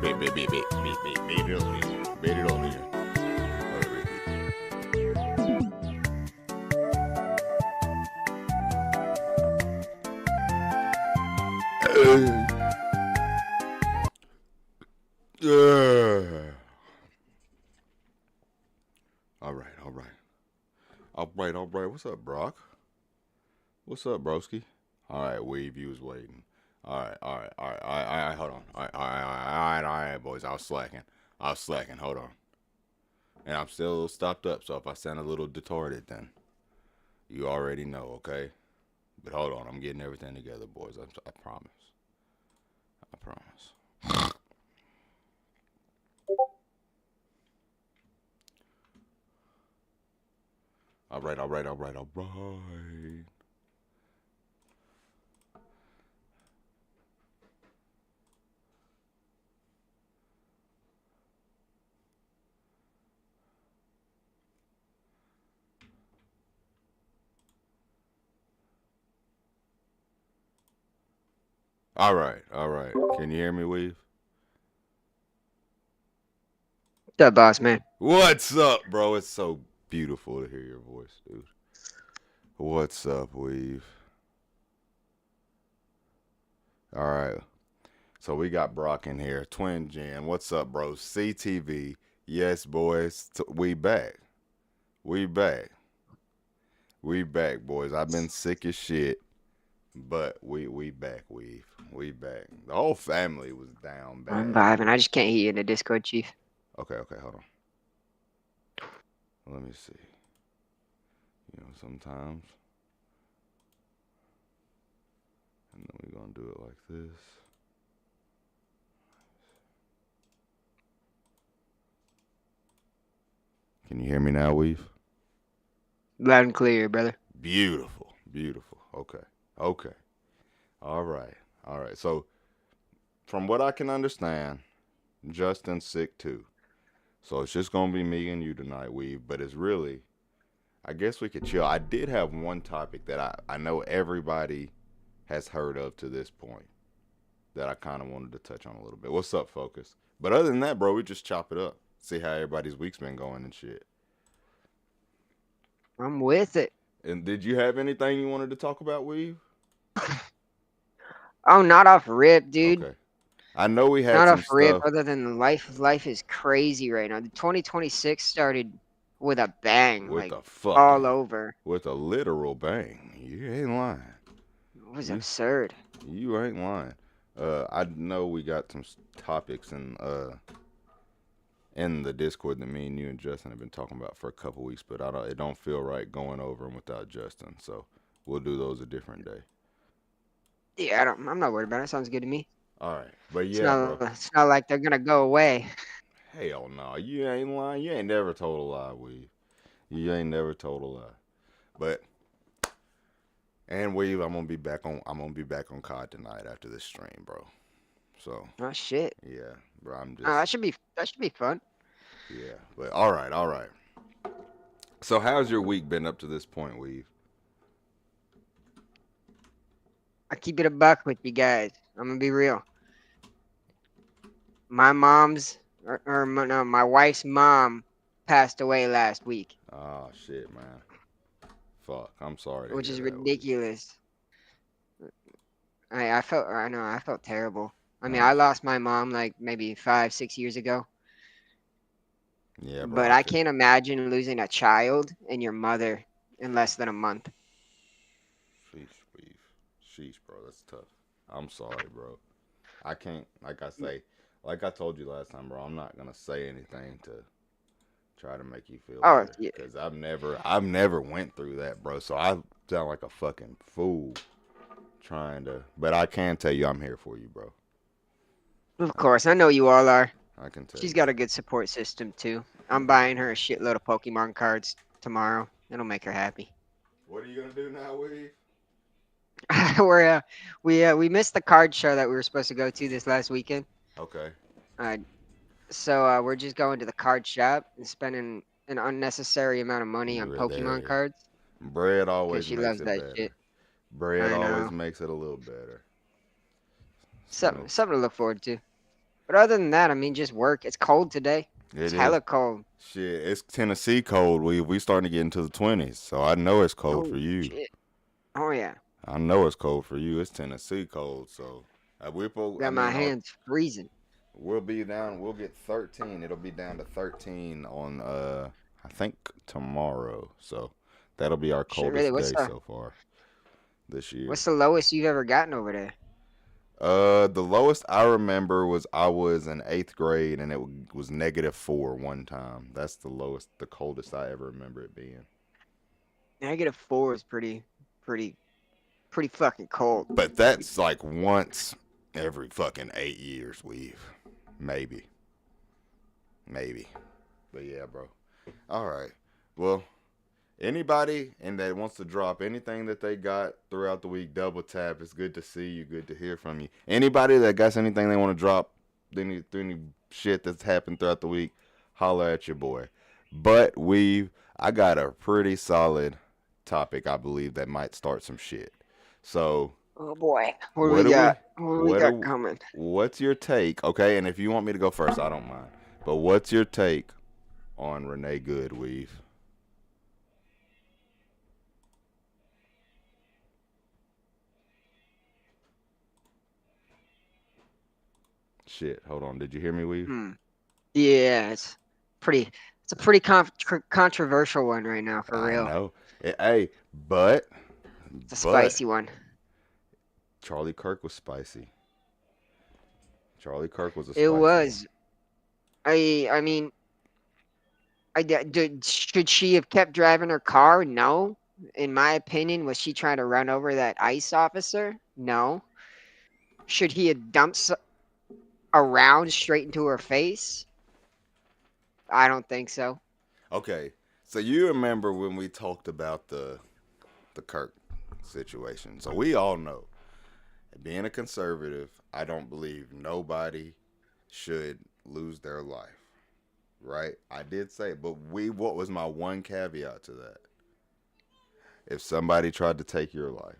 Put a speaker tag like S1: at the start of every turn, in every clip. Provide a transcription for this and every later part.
S1: Beat it on here. Beat it on here. All right. What's up, Brock? What's up, broski? All right, Weave, you was waiting. All right. Hold on. All right, boys. I was slacking. Hold on. And I'm still a little stopped up, so if I sound a little distorted, then you already know, okay? But hold on, I'm getting everything together, boys. I promise. I promise. All right. All right. Can you hear me, Weave?
S2: What's up, boss man?
S1: What's up, bro? It's so beautiful to hear your voice, dude. What's up, Weave? All right. So we got Brock in here. Twin Gen. What's up, bro? CTV. Yes, boys. We back. We back, boys. I've been sick as shit. But we back, we back. The whole family was down
S2: I'm
S1: bad.
S2: vibing. I just can't hear you in the Discord, Chief.
S1: Okay, hold on. Let me see. Sometimes. And then we're gonna do it like this. Can you hear me now, Weave?
S2: Loud and clear, brother.
S1: Beautiful. Okay. All right. So, from what I can understand, Justin's sick too. So it's just gonna be me and you tonight, Weave. But it's really, I guess we could chill. I did have one topic that I know everybody has heard of to this point that I kind of wanted to touch on a little bit. What's up, Focus? But other than that, bro, we just chop it up. See how everybody's week's been going and shit.
S2: I'm with it.
S1: And did you have anything you wanted to talk about, Weave?
S2: Oh, not off rip, dude.
S1: Okay. I know we had
S2: Not
S1: some
S2: off rip.
S1: stuff.
S2: Other than life is crazy right now. The 2026 started with a bang,
S1: With
S2: like
S1: a
S2: all
S1: fucking,
S2: over.
S1: with a literal bang. You ain't lying.
S2: It was
S1: You,
S2: absurd.
S1: you ain't lying. I know we got some topics in the Discord that me and you and Justin have been talking about for a couple weeks, but it don't feel right going over them without Justin. So we'll do those a different day.
S2: Yeah, I'm not worried about it. Sounds good to me.
S1: All right, but yeah, bro.
S2: It's not like they're gonna go away.
S1: Hell no, you ain't lying. You ain't never told a lie, Weave. You ain't never told a lie. But and Weave, I'm gonna be back on COD tonight after this stream, bro. So
S2: Oh shit.
S1: yeah, bro. I'm
S2: Oh,
S1: just
S2: that should be fun.
S1: yeah. But all right. So how's your week been up to this point, Weave?
S2: I keep it a buck with you guys. I'm gonna be real. My mom's or no, my wife's mom passed away last week,
S1: Oh shit, man. Fuck. I'm sorry to
S2: which
S1: hear
S2: is
S1: that, Weave.
S2: ridiculous. I felt terrible. I mean, I
S1: I'm
S2: lost my mom like maybe 5, 6 years ago,
S1: yeah, bro.
S2: but
S1: I
S2: I
S1: could.
S2: can't imagine losing a child and your mother in less than a month.
S1: Sheesh, Weave. Sheesh, bro. That's tough. I'm sorry, bro. I can't. Like I told you last time, bro. I'm not gonna say anything to try to make you feel
S2: Oh,
S1: better,
S2: yeah,
S1: cause I've never went through that, bro. So I sound like a fucking fool trying to. But I can tell you, I'm here for you, bro.
S2: of course. I know you all are.
S1: I can tell
S2: She's
S1: you.
S2: got a good support system too. I'm buying her a shitload of Pokemon cards tomorrow. It'll make her happy.
S1: What are you gonna do now, Weave?
S2: We missed the card show that we were supposed to go to this last weekend.
S1: Okay.
S2: Uh, so we're just going to the card shop and spending an unnecessary amount of money
S1: You
S2: on
S1: were
S2: Pokemon
S1: there.
S2: cards
S1: Bread
S2: because
S1: always
S2: she
S1: makes
S2: loves
S1: it
S2: that shit.
S1: better. Bread
S2: I
S1: always
S2: know.
S1: makes it a little better.
S2: Something
S1: So
S2: something to look forward to. But other than that, I mean, just work. It's cold today. It's
S1: It is.
S2: hella cold.
S1: Shit, it's Tennessee cold. We starting to get into the 20s, so I know it's cold for
S2: Oh
S1: you.
S2: shit. Oh yeah.
S1: I know it's cold for you. It's Tennessee cold, so I
S2: Got my
S1: mean,
S2: hands freezing.
S1: we'll be down. We'll get 13. It'll be down to 13 on I think tomorrow. So that'll be our
S2: Shit, really.
S1: coldest day so far this year.
S2: What's the lowest you've ever gotten over there?
S1: The lowest I remember was I was in eighth grade and it was -4 one time. That's the lowest, the coldest I ever remember it being.
S2: -4 is pretty, pretty fucking cold.
S1: But that's like once every fucking 8 years. Maybe, maybe. But yeah, bro. All right. Well, anybody and that wants to drop anything that they got throughout the week, double tap. It's good to see you. Good to hear from you. Anybody that got anything they want to drop, any shit that's happened throughout the week, holler at your boy. But I got a pretty solid topic. I believe that might start some shit. So
S2: Oh boy, what do we
S1: what do
S2: got?
S1: we?
S2: What do we
S1: What
S2: got
S1: do?
S2: coming?
S1: What's your take? Okay, and if you want me to go first, I don't mind. But what's your take on Renee Goodweave? Shit, hold on. Did you hear me, Weave?
S2: Hmm. Yeah, pretty. It's a pretty controversial one right now, for
S1: I
S2: real.
S1: know. Hey, but
S2: It's a
S1: but
S2: spicy one.
S1: Charlie Kirk was spicy. Charlie Kirk was a
S2: It
S1: spicy one.
S2: was. I mean, should she have kept driving her car? No. In my opinion, was she trying to run over that ICE officer? No. Should he have dumped around straight into her face? I don't think so.
S1: Okay, so you remember when we talked about the Kirk situation? So we all know, being a conservative, I don't believe nobody should lose their life. Right? I did say it, but what was my one caveat to that? If somebody tried to take your life.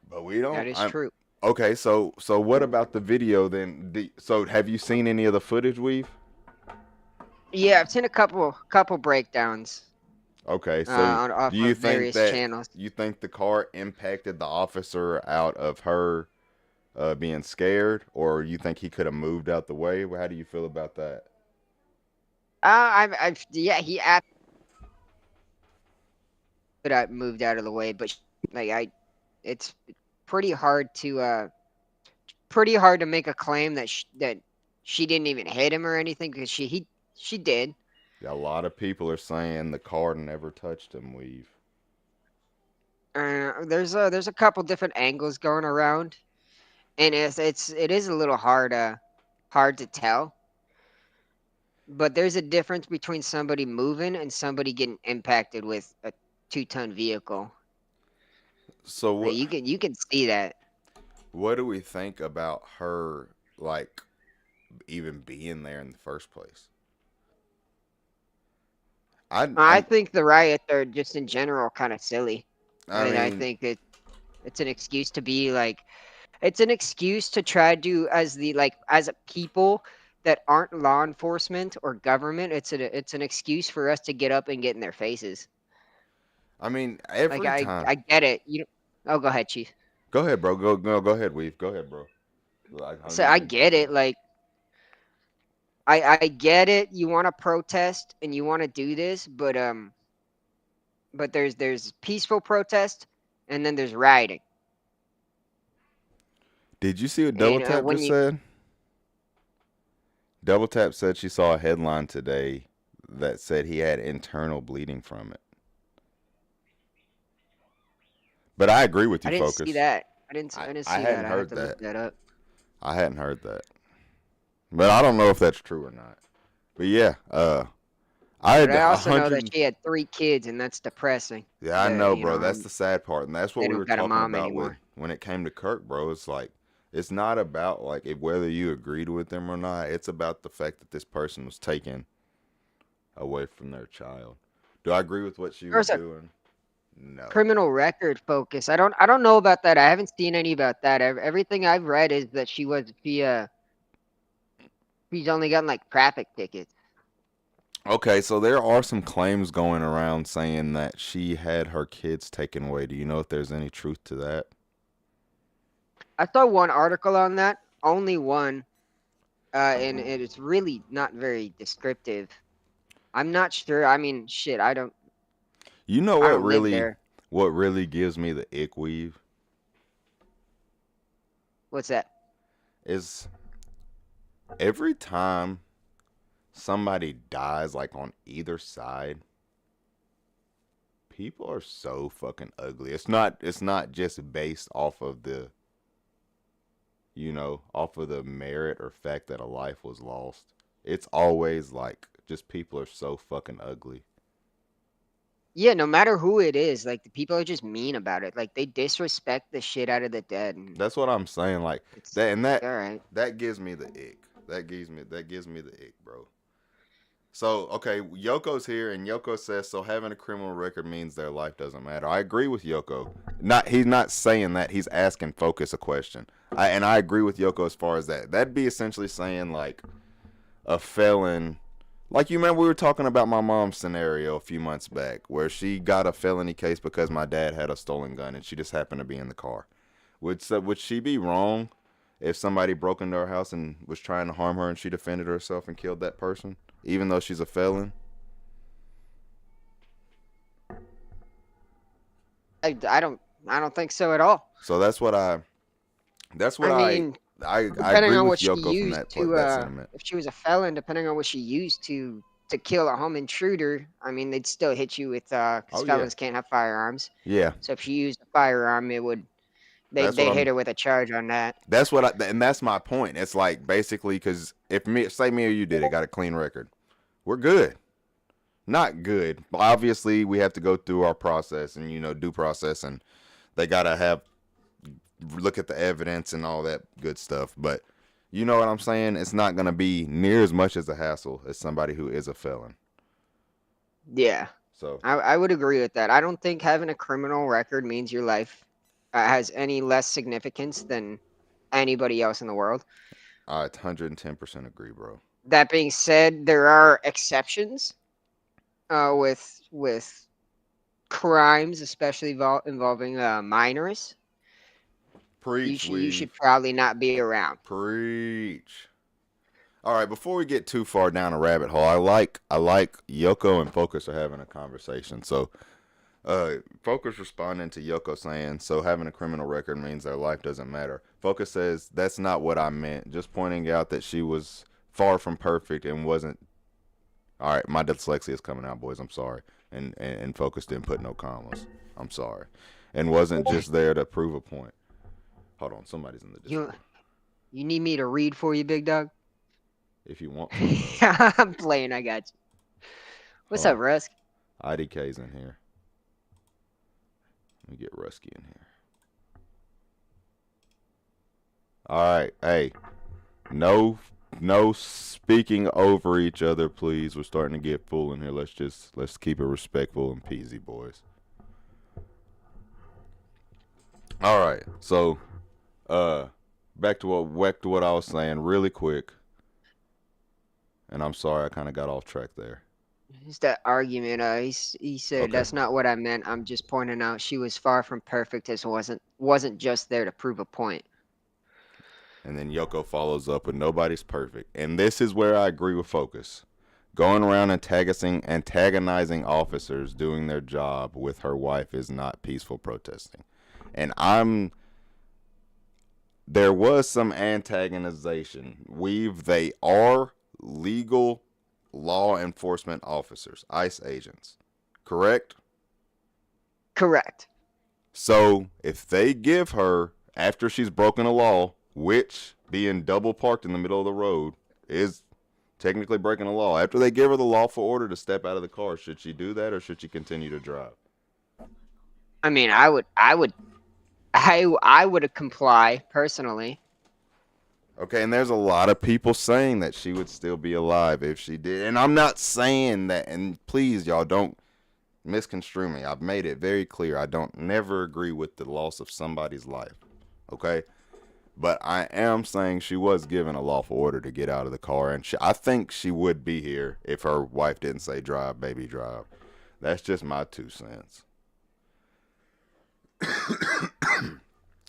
S1: But we
S2: That
S1: don't.
S2: is
S1: I'm
S2: true.
S1: okay. So what about the video then? So have you seen any of the footage, Weave?
S2: Yeah, I've seen a couple breakdowns
S1: Okay, so
S2: off
S1: do you
S2: of
S1: think
S2: various
S1: that
S2: channels.
S1: you think the car impacted the officer out of her being scared, or you think he could have moved out the way? How do you feel about that?
S2: Yeah, he asked that I moved out of the way, but like it's pretty hard to make a claim that she didn't even hit him or anything because she did.
S1: Yeah, a lot of people are saying the car never touched him. Weave.
S2: There's a couple different angles going around, and it is a little hard to tell. But there's a difference between somebody moving and somebody getting impacted with a 2-ton vehicle.
S1: So
S2: Like, you can see that.
S1: what do we think about her, like, even being there in the first place?
S2: I
S1: I'm
S2: think the riots are just in general kind of silly.
S1: I
S2: I
S1: mean,
S2: think it's an excuse to be like, it's an excuse to try to as a people that aren't law enforcement or government. It's an excuse for us to get up and get in their faces. Like
S1: every time.
S2: I get it. You Oh, go ahead, Chief.
S1: Go ahead, bro. Go ahead, Weave. Go ahead, bro. I'll
S2: So
S1: give
S2: I
S1: you the
S2: get it.
S1: floor.
S2: Like I get it. You want to protest and you want to do this, but there's peaceful protest and then there's rioting.
S1: Did you see what Double
S2: And
S1: Tap
S2: when
S1: just
S2: you
S1: said? Double Tap said she saw a headline today that said he had internal bleeding from it. But I agree with
S2: I
S1: you,
S2: didn't see
S1: Focus.
S2: that. I didn't
S1: I
S2: see that.
S1: hadn't
S2: I have
S1: heard
S2: to look
S1: that.
S2: that up.
S1: I hadn't heard that. But I don't know if that's true or not. But yeah, I
S2: But
S1: had
S2: I
S1: a
S2: also know that
S1: hundred.
S2: she had 3 kids, and that's depressing.
S1: Yeah, I know, bro. That's
S2: And
S1: the sad part, and that's what
S2: they
S1: we
S2: don't
S1: were
S2: got a
S1: talking
S2: mom
S1: about with
S2: anymore.
S1: when it came to Kirk, bro. It's like it's not about like whether you agreed with them or not. It's about the fact that this person was taken away from their child. Do I agree with what she was
S2: There's a
S1: doing? No.
S2: criminal record focus. I don't know about that. I haven't seen any about that. Everything I've read is that she He's only gotten like traffic tickets.
S1: Okay, so there are some claims going around saying that she had her kids taken away. Do you know if there's any truth to that?
S2: I saw one article on that, only one, and it's really not very descriptive. I'm not sure. I mean, shit,
S1: You know
S2: I don't live there.
S1: what really gives me the ick weave
S2: What's that?
S1: is every time somebody dies, like on either side, people are so fucking ugly. It's not just based off of the off of the merit or fact that a life was lost. It's always like just people are so fucking ugly.
S2: Yeah, no matter who it is, like the people are just mean about it. Like they disrespect the shit out of the dead, and
S1: That's what I'm saying. Like
S2: it's
S1: that and
S2: all right.
S1: that gives me the ick. That gives me the ick, bro. So okay, Yoko's here, and Yoko says so. Having a criminal record means their life doesn't matter. I agree with Yoko. He's not saying that. He's asking Focus a question. I agree with Yoko as far as that. That'd be essentially saying like a felon. Like you remember we were talking about my mom's scenario a few months back, where she got a felony case because my dad had a stolen gun and she just happened to be in the car. Would she be wrong if somebody broke into her house and was trying to harm her and she defended herself and killed that person, even though she's a felon?
S2: I don't think so at all.
S1: So that's what
S2: I mean,
S1: I
S2: depending
S1: agree
S2: on
S1: with
S2: what she
S1: Yoko from
S2: used to,
S1: that sentiment.
S2: if she was a felon, depending on what she used to kill a home intruder, I mean, they'd still hit you with, because
S1: Oh yeah,
S2: felons can't have firearms.
S1: yeah.
S2: So if she used a firearm, it would
S1: That's what
S2: they'd hit
S1: I'm.
S2: her with a charge on that.
S1: And that's my point. It's like basically because if me or you did it, got a clean record, we're good. Not good. Obviously, we have to go through our process and due process, and they gotta have look at the evidence and all that good stuff. But you know what I'm saying? It's not gonna be near as much as a hassle as somebody who is a felon.
S2: Yeah,
S1: So
S2: I would agree with that. I don't think having a criminal record means your life has any less significance than anybody else in the world.
S1: I 110% agree, bro.
S2: That being said, there are exceptions with crimes, especially involving minors.
S1: Preach,
S2: You should
S1: weave.
S2: probably not be around.
S1: Preach. All right, before we get too far down a rabbit hole, I like Yoko and Focus are having a conversation. So, Focus responding to Yoko saying, "So having a criminal record means their life doesn't matter." Focus says, "That's not what I meant. Just pointing out that she was far from perfect and wasn't." All right, my dyslexia is coming out, boys. I'm sorry. And Focus didn't put no commas. I'm sorry. And wasn't just there to prove a point. Hold on, somebody's in the
S2: You
S1: Discord.
S2: you need me to read for you, big dog?
S1: If you want to, bro.
S2: I'm playing. I got you. What's
S1: Hold
S2: up,
S1: on.
S2: Rusk?
S1: IDK's in here. Let me get Rusky in here. All right, hey, no speaking over each other, please. We're starting to get full in here. Let's keep it respectful and peasy, boys. All right, so uh, back to what I was saying, really quick. And I'm sorry, I kind of got off track there.
S2: It's that argument. He said
S1: Okay.
S2: that's not what I meant. I'm just pointing out she was far from perfect, as wasn't just there to prove a point.
S1: And then Yoko follows up with nobody's perfect. And this is where I agree with Focus. Going around antagonizing officers doing their job with her wife is not peaceful protesting. And there was some antagonization. They are legal law enforcement officers, ICE agents. Correct?
S2: Correct.
S1: So if they give her, after she's broken a law, which being double parked in the middle of the road is technically breaking a law, after they give her the lawful order to step out of the car, should she do that or should she continue to drive?
S2: I mean, I would comply personally.
S1: Okay, and there's a lot of people saying that she would still be alive if she did. And I'm not saying that, and please, y'all, don't misconstrue me. I've made it very clear. I don't never agree with the loss of somebody's life. Okay? But I am saying she was given a lawful order to get out of the car, and I think she would be here if her wife didn't say drive, baby, drive. That's just my 2 cents.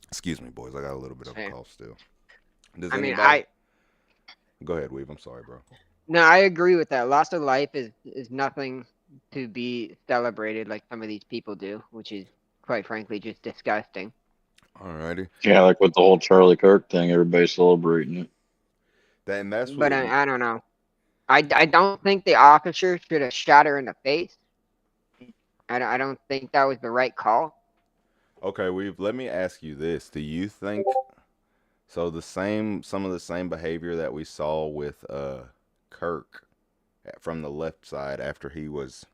S1: Excuse me, boys. I got a little bit of a
S2: Same.
S1: cough still. Does
S2: I mean,
S1: anybody? Go ahead, Weave. I'm sorry, bro.
S2: no, I agree with that. Loss of life is nothing to be celebrated like some of these people do, which is quite frankly just disgusting.
S1: Alrighty.
S3: Yeah, like with the whole Charlie Kirk thing, everybody's celebrating it.
S1: That's
S2: But
S1: what.
S2: I don't know. I don't think the officer should have shot her in the face. I don't think that was the right call.
S1: Okay, Weave. Let me ask you this: do you think so? Some of the same behavior that we saw with Kirk from the left side after he was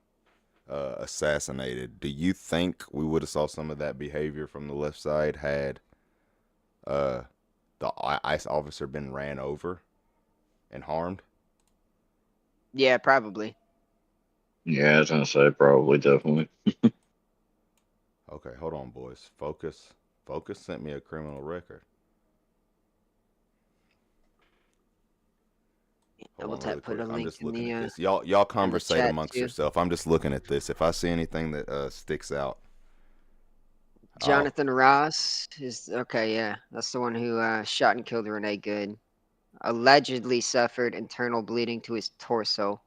S1: assassinated. Do you think we would have saw some of that behavior from the left side had uh, the ICE officer been ran over and harmed?
S2: Yeah, probably.
S3: Yeah, I was gonna say probably, definitely.
S1: Okay, hold on, boys. Focus sent me a criminal record. Hold
S2: Double
S1: on, really
S2: tap, put
S1: quick.
S2: a
S1: I'm
S2: link
S1: just
S2: in
S1: looking
S2: the
S1: at this. Y'all
S2: in the
S1: conversate
S2: chat
S1: amongst
S2: too.
S1: yourself. I'm just looking at this. If I see anything that sticks out, I'll.
S2: Jonathan Ross is okay. Yeah, that's the one who shot and killed Renee Good. Allegedly suffered internal bleeding to his torso.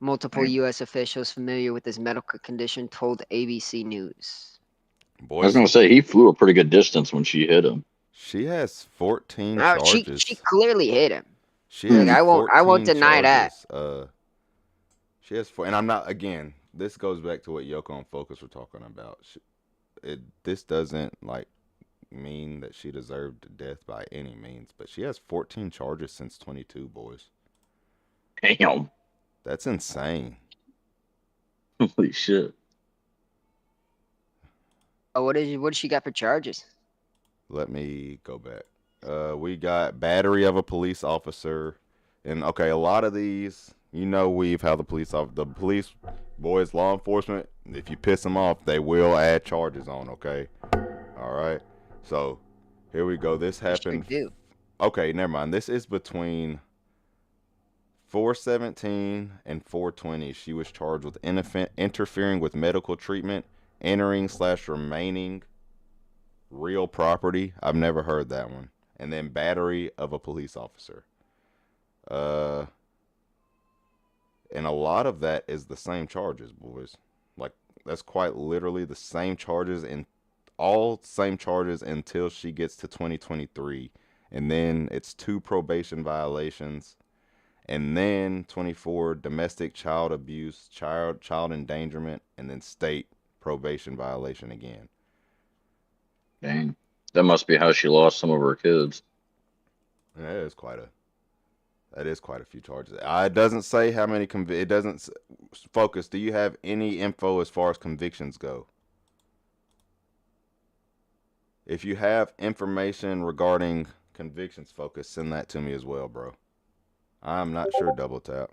S2: Multiple
S3: I
S2: U.S. officials familiar with his medical condition told ABC News.
S3: was
S1: Boys,
S3: gonna say he flew a pretty good distance when she hit him.
S1: she has 14
S2: She
S1: charges.
S2: clearly hit him.
S1: She
S2: Like
S1: has
S3: Hmm.
S2: I won't
S1: 14
S2: deny that.
S1: charges. She has four, and I'm not. Again, this goes back to what Yoko and Focus were talking about. This doesn't like mean that she deserved death by any means, but she has 14 charges since 22. Boys,
S3: Damn.
S1: that's insane.
S3: Holy shit.
S2: Oh, what does she got for charges?
S1: Let me go back. We got battery of a police officer, and okay, a lot of these, we've how the police boys, law enforcement. If you piss them off, they will add charges on. Okay, all right. So here we go. This
S2: They sure
S1: happened.
S2: do.
S1: Okay, never mind. This is between 417 and 420. She was charged with interfering with medical treatment, entering/remaining real property. I've never heard that one. And then battery of a police officer. Uh, and a lot of that is the same charges, boys. Like that's quite literally the same charges and all same charges until she gets to 2023, and then it's 2 probation violations, and then 24 domestic child abuse, child endangerment, and then state probation violation again.
S3: Dang. That must be how she lost some of her kids.
S1: And that is quite a few charges. It doesn't say how many it doesn't Focus. Do you have any info as far as convictions go? If you have information regarding convictions, Focus, send that to me as well, bro. I'm not sure. Double tap.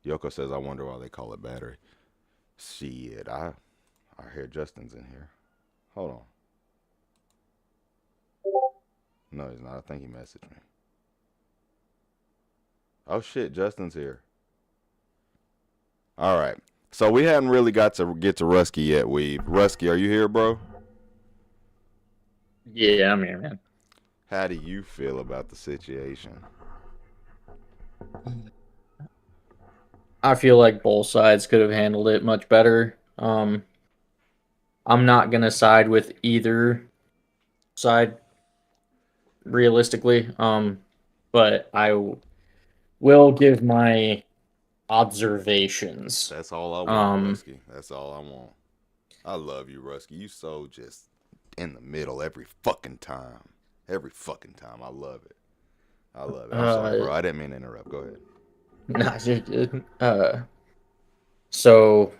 S1: Yoko says, "I wonder why they call it battery." Shit, I hear Justin's in here. Hold on. No, he's not. I think he messaged me. Oh shit, Justin's here. All right. So we haven't really got to get to Rusky yet. Rusky, are you here, bro?
S4: Yeah, I'm here, man.
S1: How do you feel about the situation?
S4: I feel like both sides could have handled it much better. I'm not gonna side with either side realistically. But will give my observations.
S1: That's all I want, Rusky. That's all I want. I love you, Rusky. You so just in the middle every fucking time. Every fucking time. I love it. I love it. I'm sorry, bro. I didn't mean to interrupt. Go ahead.
S4: Nah, you're good. So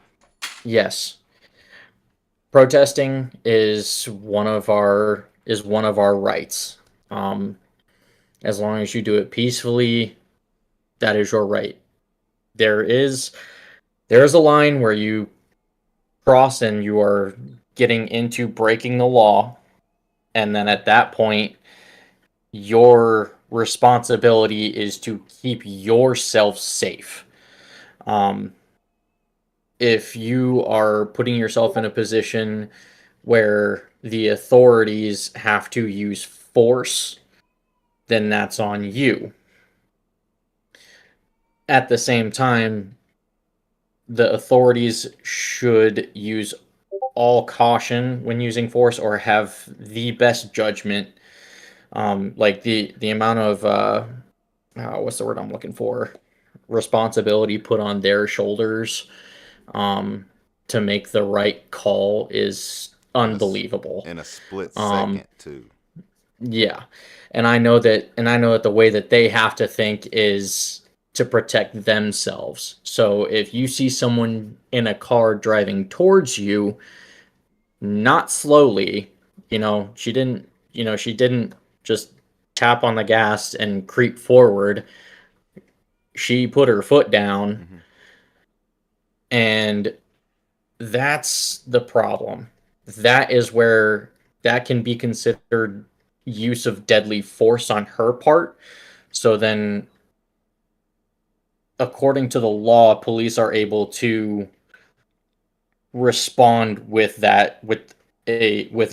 S4: yes, protesting is one of our rights. As long as you do it peacefully, that is your right. There is a line where you cross and you are getting into breaking the law. And then at that point, your responsibility is to keep yourself safe. If you are putting yourself in a position where the authorities have to use force, then that's on you. At the same time, the authorities should use all caution when using force, or have the best judgment. Like the amount of what's the word I'm looking for? Responsibility put on their shoulders to make the right call is unbelievable.
S1: In a split
S4: Um,
S1: second too.
S4: yeah, and I know that the way that they have to think is to protect themselves. So if you see someone in a car driving towards you, not slowly, she didn't just tap on the gas and creep forward. She put her foot down,
S1: Mm-hmm.
S4: and that's the problem. That is where that can be considered use of deadly force on her part. So then, according to the law, police are able to respond with that with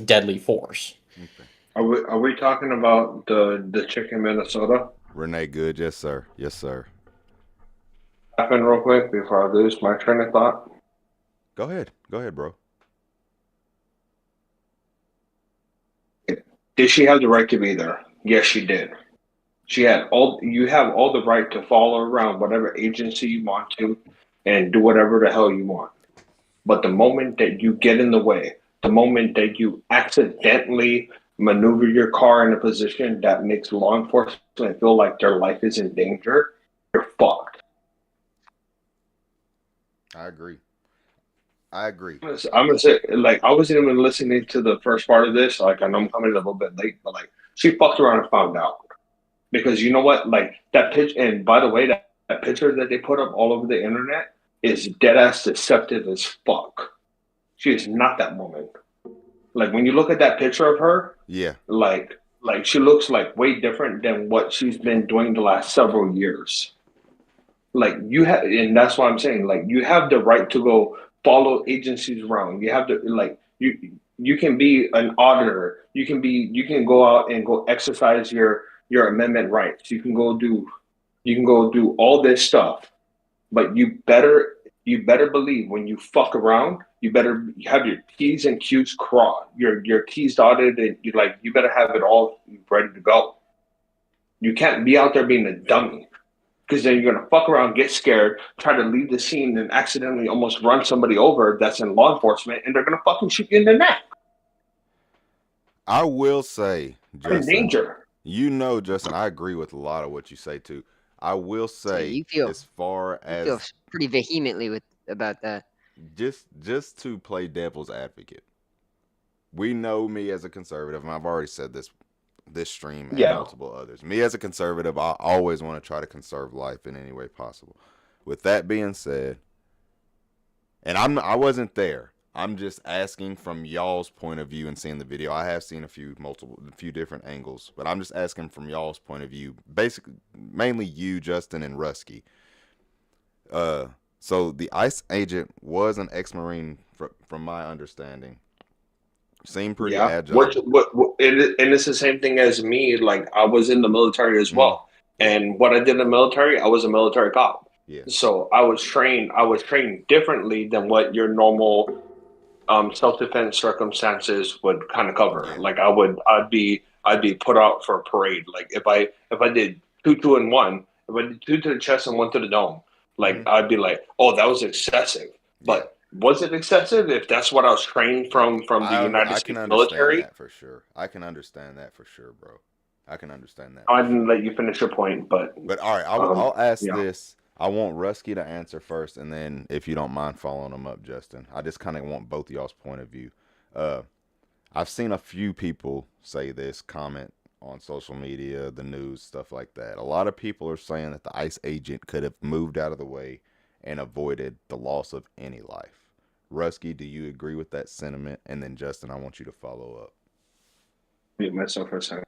S4: deadly force.
S1: Okay.
S5: Are we talking about the chick in Minnesota?
S1: Renee Good, yes sir, yes sir.
S5: Happen real quick before I lose my train of thought.
S1: Go ahead, bro.
S5: Did she have the right to be there? Yes, she did. She had all. You have all the right to follow around whatever agency you want to, and do whatever the hell you want. But the moment that you get in the way, the moment that you accidentally maneuver your car in a position that makes law enforcement feel like their life is in danger, you're fucked.
S1: I agree.
S5: I'm gonna say, like, I wasn't even listening to the first part of this. Like, I know I'm coming a little bit late, but like, she fucked around and found out. Because you know what? Like, that pitch, and by the way, that picture that they put up all over the internet is dead ass deceptive as fuck. She is not that woman. Like, when you look at that picture of her,
S1: Yeah.
S5: like she looks like way different than what she's been doing the last several years. Like, you have, and that's why I'm saying, like, you have the right to go follow agencies around. You have to, like, you can be an auditor. You can go out and go exercise your amendment rights. You can go do all this stuff. But you better believe when you fuck around, you better have your T's and Q's crossed, your T's dotted, and you better have it all ready to go. You can't be out there being a dummy, because then you're gonna fuck around, get scared, try to leave the scene, and accidentally almost run somebody over that's in law enforcement, and they're gonna fucking shoot you in the neck.
S1: I will say,
S5: I'm in
S1: Justin,
S5: danger.
S1: Justin, I agree with a lot of what you say too. I will
S2: So
S1: say,
S2: you feel
S1: as far
S2: you feel
S1: as
S2: pretty vehemently about that.
S1: just to play devil's advocate, we know me as a conservative, and I've already said this stream and
S5: Yeah.
S1: multiple others. Me as a conservative, I always want to try to conserve life in any way possible. With that being said, and I wasn't there. I'm just asking from y'all's point of view and seeing the video. I have seen a few different angles, but I'm just asking from y'all's point of view. Basically, mainly you, Justin, and Rusky. So the ICE agent was an ex-Marine, from my understanding. Seemed pretty agile.
S5: And it's the same thing as me. Like, I was in the military as well, and what I did in the military, I was a military cop.
S1: Yeah.
S5: So I was trained differently than what your normal self-defense circumstances would kind of cover.
S1: Yeah.
S5: Like, I'd be put out for a parade. Like, if I did two and one, if I did 2 to the chest and 1 to the dome, like, I'd be like, oh, that was excessive. But was it excessive if that's what I was trained from the United States military?
S1: That for sure. I can understand that for sure, bro. I can understand that.
S5: I didn't let you finish your point, but
S1: all right, I'll ask this. I want Rusky to answer first, and then if you don't mind following him up, Justin. I just kind of want both of y'all's point of view. I've seen a few people say this, comment on social media, the news, stuff like that. A lot of people are saying that the ICE agent could have moved out of the way and avoided the loss of any life. Rusky, do you agree with that sentiment? And then Justin, I want you to follow up.
S5: Mute myself for a second.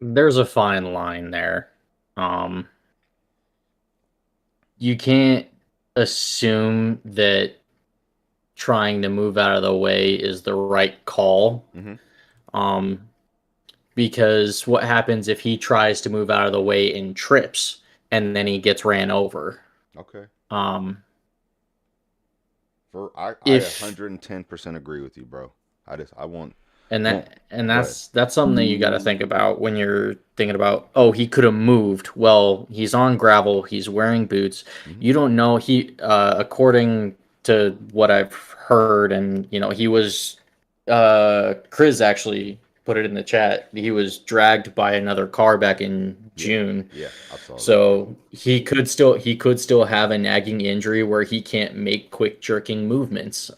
S4: There's a fine line there. You can't assume that trying to move out of the way is the right call. Because what happens if he tries to move out of the way and trips and then he gets ran over?
S1: Okay.
S4: I
S1: If 110% agree with you, bro. I want.
S4: And that's something that you got to think about when you're thinking about, oh, he could have moved. Well, he's on gravel. He's wearing boots. You don't know. He, according to what I've heard, and he was, Chris actually put it in the chat. He was dragged by another car back in June.
S1: Yeah, I saw that.
S4: So he could still have a nagging injury where he can't make quick jerking movements.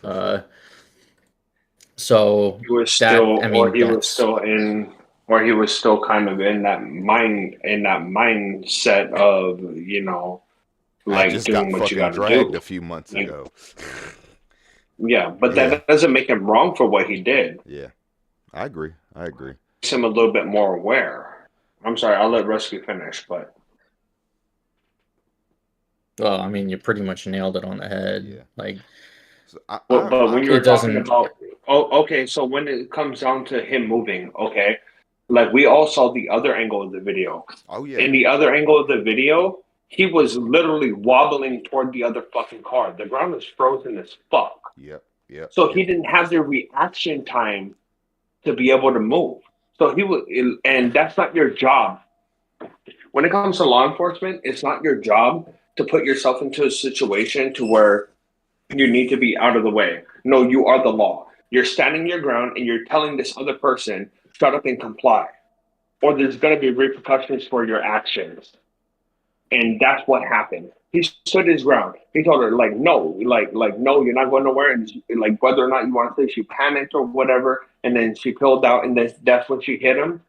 S4: So
S5: he was still kind of in that mindset of
S1: I just
S5: doing
S1: got
S5: what you got
S1: fucking
S5: to
S1: dragged
S5: do
S1: a few months ago.
S5: Yeah, but that doesn't make him wrong for what he did.
S1: Yeah, I agree.
S5: Makes him a little bit more aware. I'm sorry, I'll let Rescue finish, but.
S4: Well, I mean, you pretty much nailed it on the head.
S1: Yeah.
S4: Like,
S5: but when you were
S4: it doesn't-
S5: talking about, okay, so when it comes down to him moving, okay, like we all saw the other angle of the video.
S1: Oh yeah.
S5: In the other angle of the video, he was literally wobbling toward the other fucking car. The ground was frozen as fuck.
S1: Yep.
S5: So he didn't have the reaction time to be able to move. So he was, and that's not your job. When it comes to law enforcement, it's not your job to put yourself into a situation to where you need to be out of the way. No, you are the law. You're standing your ground and you're telling this other person, shut up and comply. Or there's going to be repercussions for your actions. And that's what happened. He stood his ground. He told her, no, no, you're not going nowhere. And whether or not you want to say she panicked or whatever, and then she pulled out, and that's when she hit him.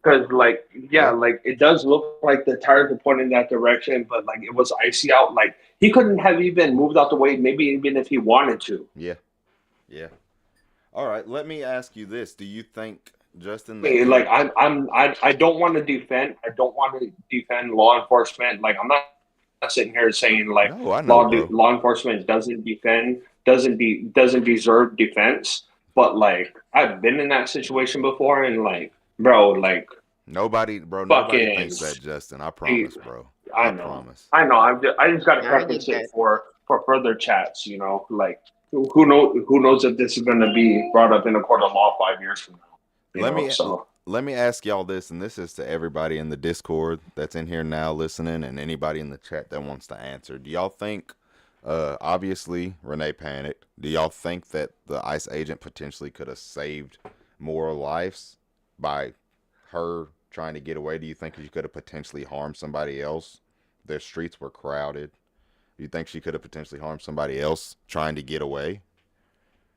S5: Because, it does look like the tires are pointing in that direction, but, it was icy out. He couldn't have even moved out the way, maybe even if he wanted to.
S1: Yeah. All right, let me ask you this. Do you think, Justin, that
S5: I don't want to defend. I don't want to defend law enforcement. I'm not sitting here saying law enforcement doesn't deserve defense. But I've been in that situation before, and
S1: nobody thinks that, Justin. I promise, bro.
S5: I promise. I know. I just got to preface it for further chats. Who knows if this is going to be brought up in a court of law 5 years from now.
S1: Let me ask y'all this, and this is to everybody in the Discord that's in here now listening, and anybody in the chat that wants to answer. Do y'all think, obviously, Renee panicked. Do y'all think that the ICE agent potentially could have saved more lives by her trying to get away? Do you think she could have potentially harmed somebody else? Their streets were crowded. Do you think she could have potentially harmed somebody else trying to get away?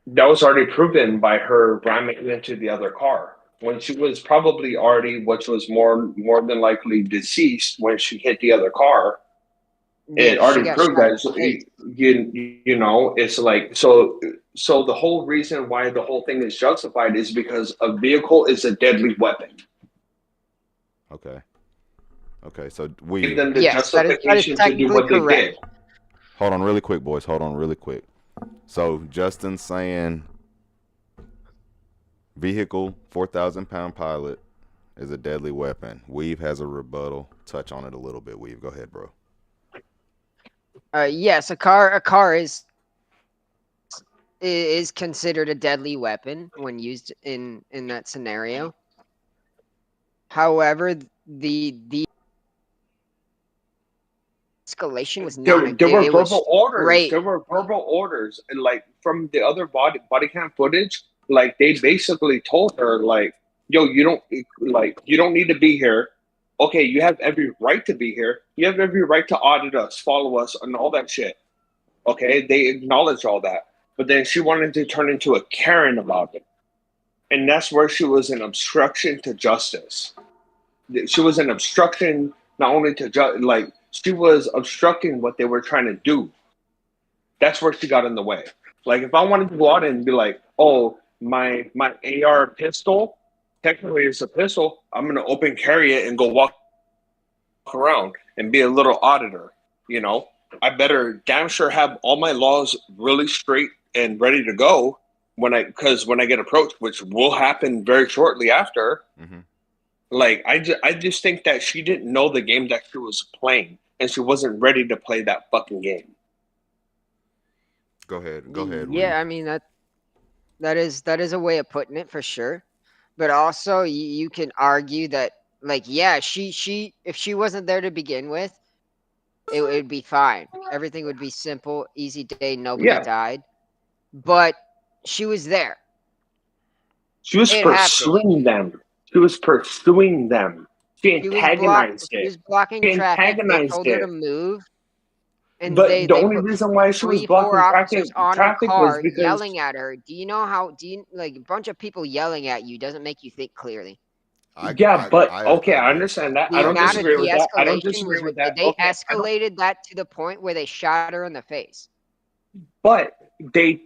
S5: That was already proven by her ramming into the other car when she was probably already, which was more than likely deceased when she hit the other car. It already proved that. It's so the whole reason why the whole thing is justified is because a vehicle is a deadly weapon.
S1: Okay, so we
S5: give them the justification to do what they did.
S1: Hold on really quick, boys. So Justin's saying vehicle, 4,000-pound pilot is a deadly weapon. Weave has a rebuttal. Touch on it a little bit, Weave. Go ahead, bro.
S2: Yes, a car is considered a deadly weapon when used in that scenario. However, the escalation was not.
S5: There were verbal orders. There were verbal orders, and from the other body cam footage, they basically told her, "Yo, you don't need to be here. Okay, you have every right to be here. You have every right to audit us, follow us, and all that shit." Okay, they acknowledged all that, but then she wanted to turn into a Karen about it, and that's where she was an obstruction to justice. She was an obstruction not only to she was obstructing what they were trying to do. That's where she got in the way. If I wanted to go out and be like, "Oh, my AR pistol, technically it's a pistol. I'm gonna open carry it and go walk around and be a little auditor. You know, I better damn sure have all my laws really straight and ready to go because when I get approached, which will happen very shortly after.
S1: Mm-hmm.
S5: Like I just think that she didn't know the game that she was playing, and she wasn't ready to play that fucking game.
S1: Go ahead. Weave.
S2: Yeah, I mean that is a way of putting it for sure. But also you can argue that, like, yeah, she if she wasn't there to begin with, it would be fine. Everything would be simple, easy day, nobody died. But she was there.
S5: She was pursuing them. She was pursuing them. She antagonized it.
S2: She was blocking traffic. They told her to move. And
S5: but
S2: they
S5: only
S2: put
S5: reason why she was
S2: 3-4
S5: blocking
S2: officers on her
S5: traffic
S2: car
S5: was because
S2: yelling at her. Do you know like a bunch of people yelling at you doesn't make you think clearly?
S5: I understand that. I don't disagree with that. I don't disagree with that.
S2: They escalated that to the point where they shot her in the face.
S5: But they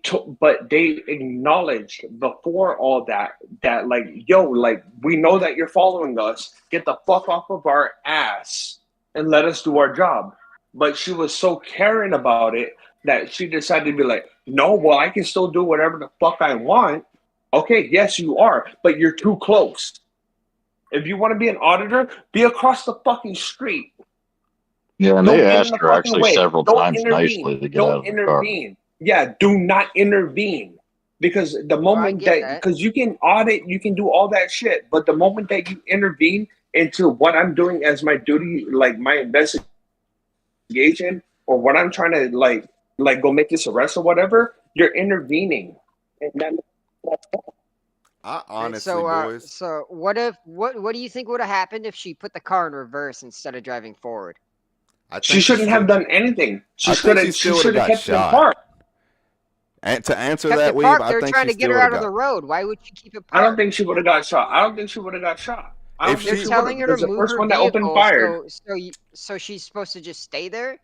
S5: acknowledged before all that like, yo, like, we know that you're following us. Get the fuck off of our ass and let us do our job. But she was so caring about it that she decided to be like, no, well, I can still do whatever the fuck I want. Okay, yes, you are, but you're too close. If you want to be an auditor, be across the fucking street.
S3: Yeah, and they asked her actually several times nicely to get out of the car.
S5: Yeah, do not intervene. Because the moment because you can audit, you can do all that shit, but the moment that you intervene into what I'm doing as my duty, like my investigation, or what I'm trying to like go make this arrest or whatever, you're intervening. And that's
S1: I honestly, boys.
S2: So what do you think would have happened if she put the car in reverse instead of driving forward?
S5: She shouldn't have done anything. She should have kept it parked.
S1: And to answer that, Weave, I think
S2: they're trying to get her out of the road. Why would she keep it parked?
S5: I don't think she would have got shot.
S2: If they're telling her to move her vehicle, so she's supposed to just stay there?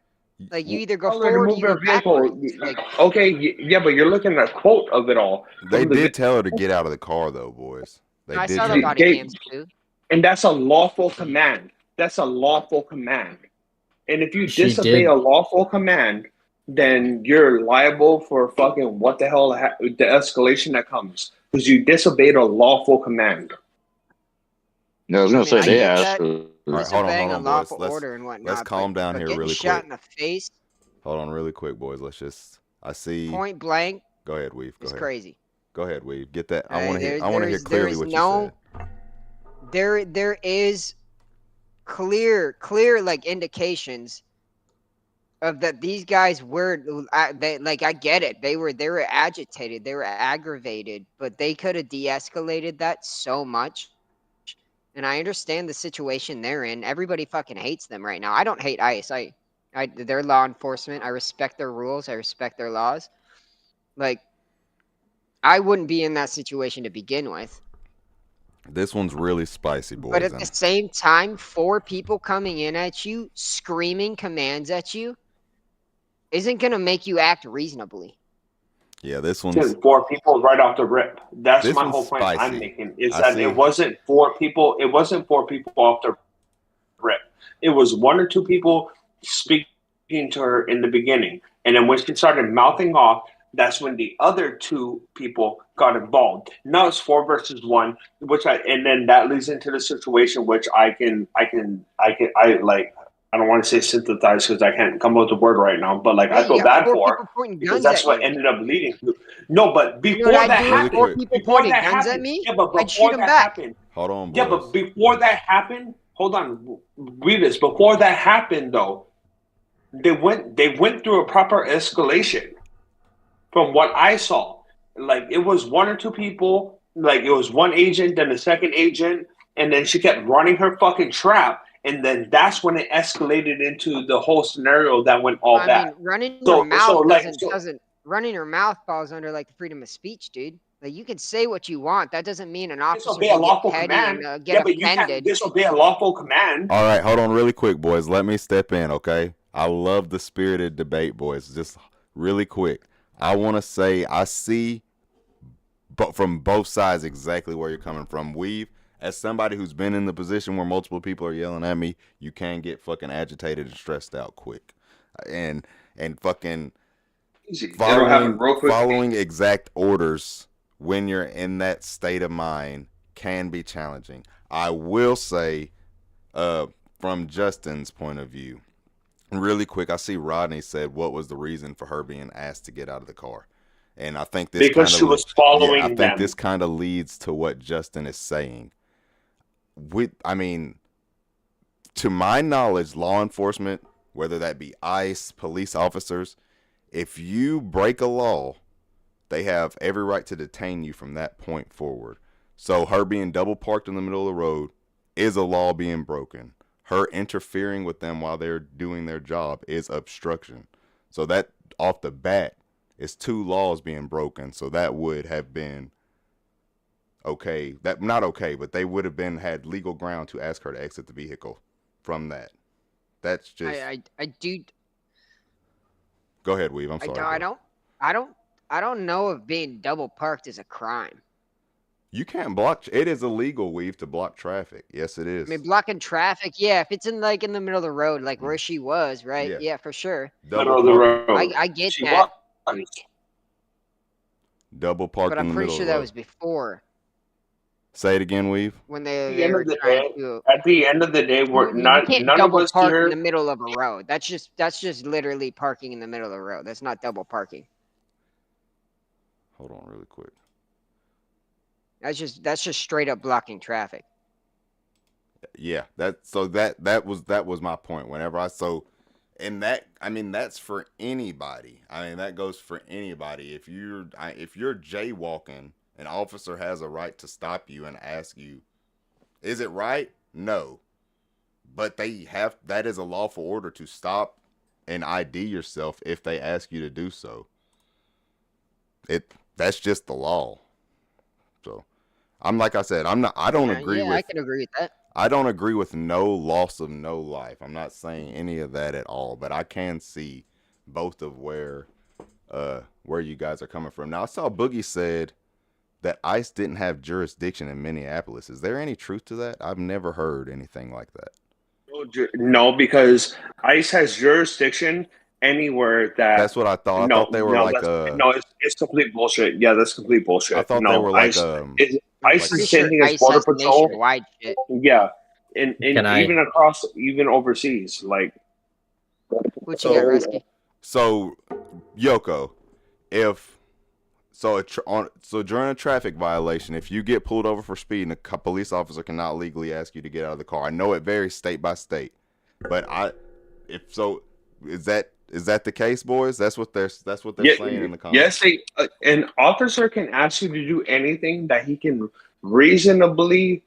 S2: Like, you either go forward or you go backwards.
S5: Okay, yeah, but you're looking at a quote of it all.
S1: They did tell her to get out of the car, though, boys.
S2: I saw the body cams, too.
S5: And that's a lawful command. And if you disobey a lawful command, then you're liable for fucking what the hell, the escalation that comes. Because you disobeyed a lawful command.
S3: No, I was going to say, they asked.
S1: All right, hold on, boys.
S2: Order and whatnot,
S1: let's calm down here really quick.
S2: Shot in the face.
S1: Hold on really quick, boys. I see.
S2: Point blank.
S1: Go ahead, Weave.
S2: It's crazy.
S1: Go ahead, Weave. Get that. I want to hear clearly what you said.
S2: There is clear like indications of that these guys were I get it. They were agitated, they were aggravated, but they could have de-escalated that so much. And I understand the situation they're in. Everybody fucking hates them right now. I don't hate ICE. They're law enforcement. I respect their rules. I respect their laws. Like, I wouldn't be in that situation to begin with.
S1: This one's really spicy, boys.
S2: But at the same time, 4 people coming in at you, screaming commands at you, isn't going to make you act reasonably.
S1: Yeah, this one's
S5: 4 people right off the rip. That's my whole point I'm making. Is that it wasn't 4 people. It wasn't 4 people off the rip. It was 1 or 2 people speaking to her in the beginning, and then when she started mouthing off, that's when the other 2 people got involved. Now it's 4 versus 1, and then that leads into the situation which I like. I don't want to say sympathize because I can't come up with the word right now, but like, I feel bad for because that's what ended up leading to. No, but before that happened, I'd shoot them back.
S1: Hold on, boys.
S5: Yeah, but before that happened, hold on, read this. Before that happened, though, they went through a proper escalation. From what I saw, like, it was 1 or 2 people, like it was 1 agent, then the second agent, and then she kept running her fucking trap. And then that's when it escalated into the whole scenario that went all bad.
S2: Running your mouth falls under like the freedom of speech, dude. Like, you can say what you want. That doesn't mean an officer
S5: disobey a lawful command.
S2: Get offended.
S5: You can't disobey a lawful command.
S1: All right, hold on really quick, boys. Let me step in, okay? I love the spirited debate, boys. Just really quick. I want to say I see from both sides exactly where you're coming from. Weave, as somebody who's been in the position where multiple people are yelling at me, you can get fucking agitated and stressed out quick, and fucking
S5: Easy. It'll happen real quick.
S1: following exact orders when you're in that state of mind can be challenging. I will say, from Justin's point of view, really quick, I see Rodney said what was the reason for her being asked to get out of the car. And I think this
S5: because she was following
S1: I think
S5: them.
S1: this kind of leads to what Justin is saying. I mean, to my knowledge, law enforcement, whether that be ICE, police officers, if you break a law, they have every right to detain you from that point forward. So her being double parked in the middle of the road is a law being broken. Her interfering with them while they're doing their job is obstruction. So that off the bat, it's 2 laws being broken, so that would have been okay. That not okay, but they would have had legal ground to ask her to exit the vehicle from that. That's just.
S2: I do.
S1: Go ahead, Weave. I'm sorry.
S2: I don't know if being double parked is a crime.
S1: You can't block. It is illegal, Weave, to block traffic. Yes, it is.
S2: I mean, blocking traffic, yeah. If it's in the middle of the road, like where she was, right? Yeah, for sure.
S5: Middle of the road.
S2: I get that.
S1: Double parked
S2: But
S1: in
S2: I'm
S1: the
S2: pretty
S1: middle
S2: sure
S1: of the
S2: that
S1: road.
S2: was before.
S1: Say it again, Weave.
S2: When
S5: At the
S2: they
S5: end
S2: were
S5: of the
S2: trying
S5: day,
S2: to.
S5: at the end of the day, we're
S2: You
S5: not.
S2: can't
S5: None of
S2: double
S5: us
S2: park
S5: here.
S2: in the middle of a road. That's just literally parking in the middle of the road. That's not double parking.
S1: Hold on, really quick.
S2: That's just straight up blocking traffic.
S1: Yeah, that was my point. And that, I mean, that's for anybody. I mean, that goes for anybody. If you're jaywalking, an officer has a right to stop you and ask you, is it right? No. But that is a lawful order to stop and ID yourself if they ask you to do so. That's just the law. So, like I said, I don't agree with.
S2: I can agree with that.
S1: I don't agree with no loss of no life. I'm not saying any of that at all, but I can see both of where you guys are coming from. Now, I saw Boogie said that ICE didn't have jurisdiction in Minneapolis. Is there any truth to that? I've never heard anything like that.
S5: No, because ICE has jurisdiction anywhere that.
S1: That's what I thought. I thought they were
S5: it's complete bullshit. Yeah, that's complete bullshit.
S1: I thought they were
S5: ICE is sending as border patrol.
S2: Nationwide shit.
S5: Yeah, and even overseas, like.
S2: What you got, Resky?
S1: So, Yoko, during a traffic violation, if you get pulled over for speeding, a police officer cannot legally ask you to get out of the car. I know it varies state by state, but is that the case, boys? That's what they're saying in the comments.
S5: Yes, an officer can ask you to do anything that he can reasonably,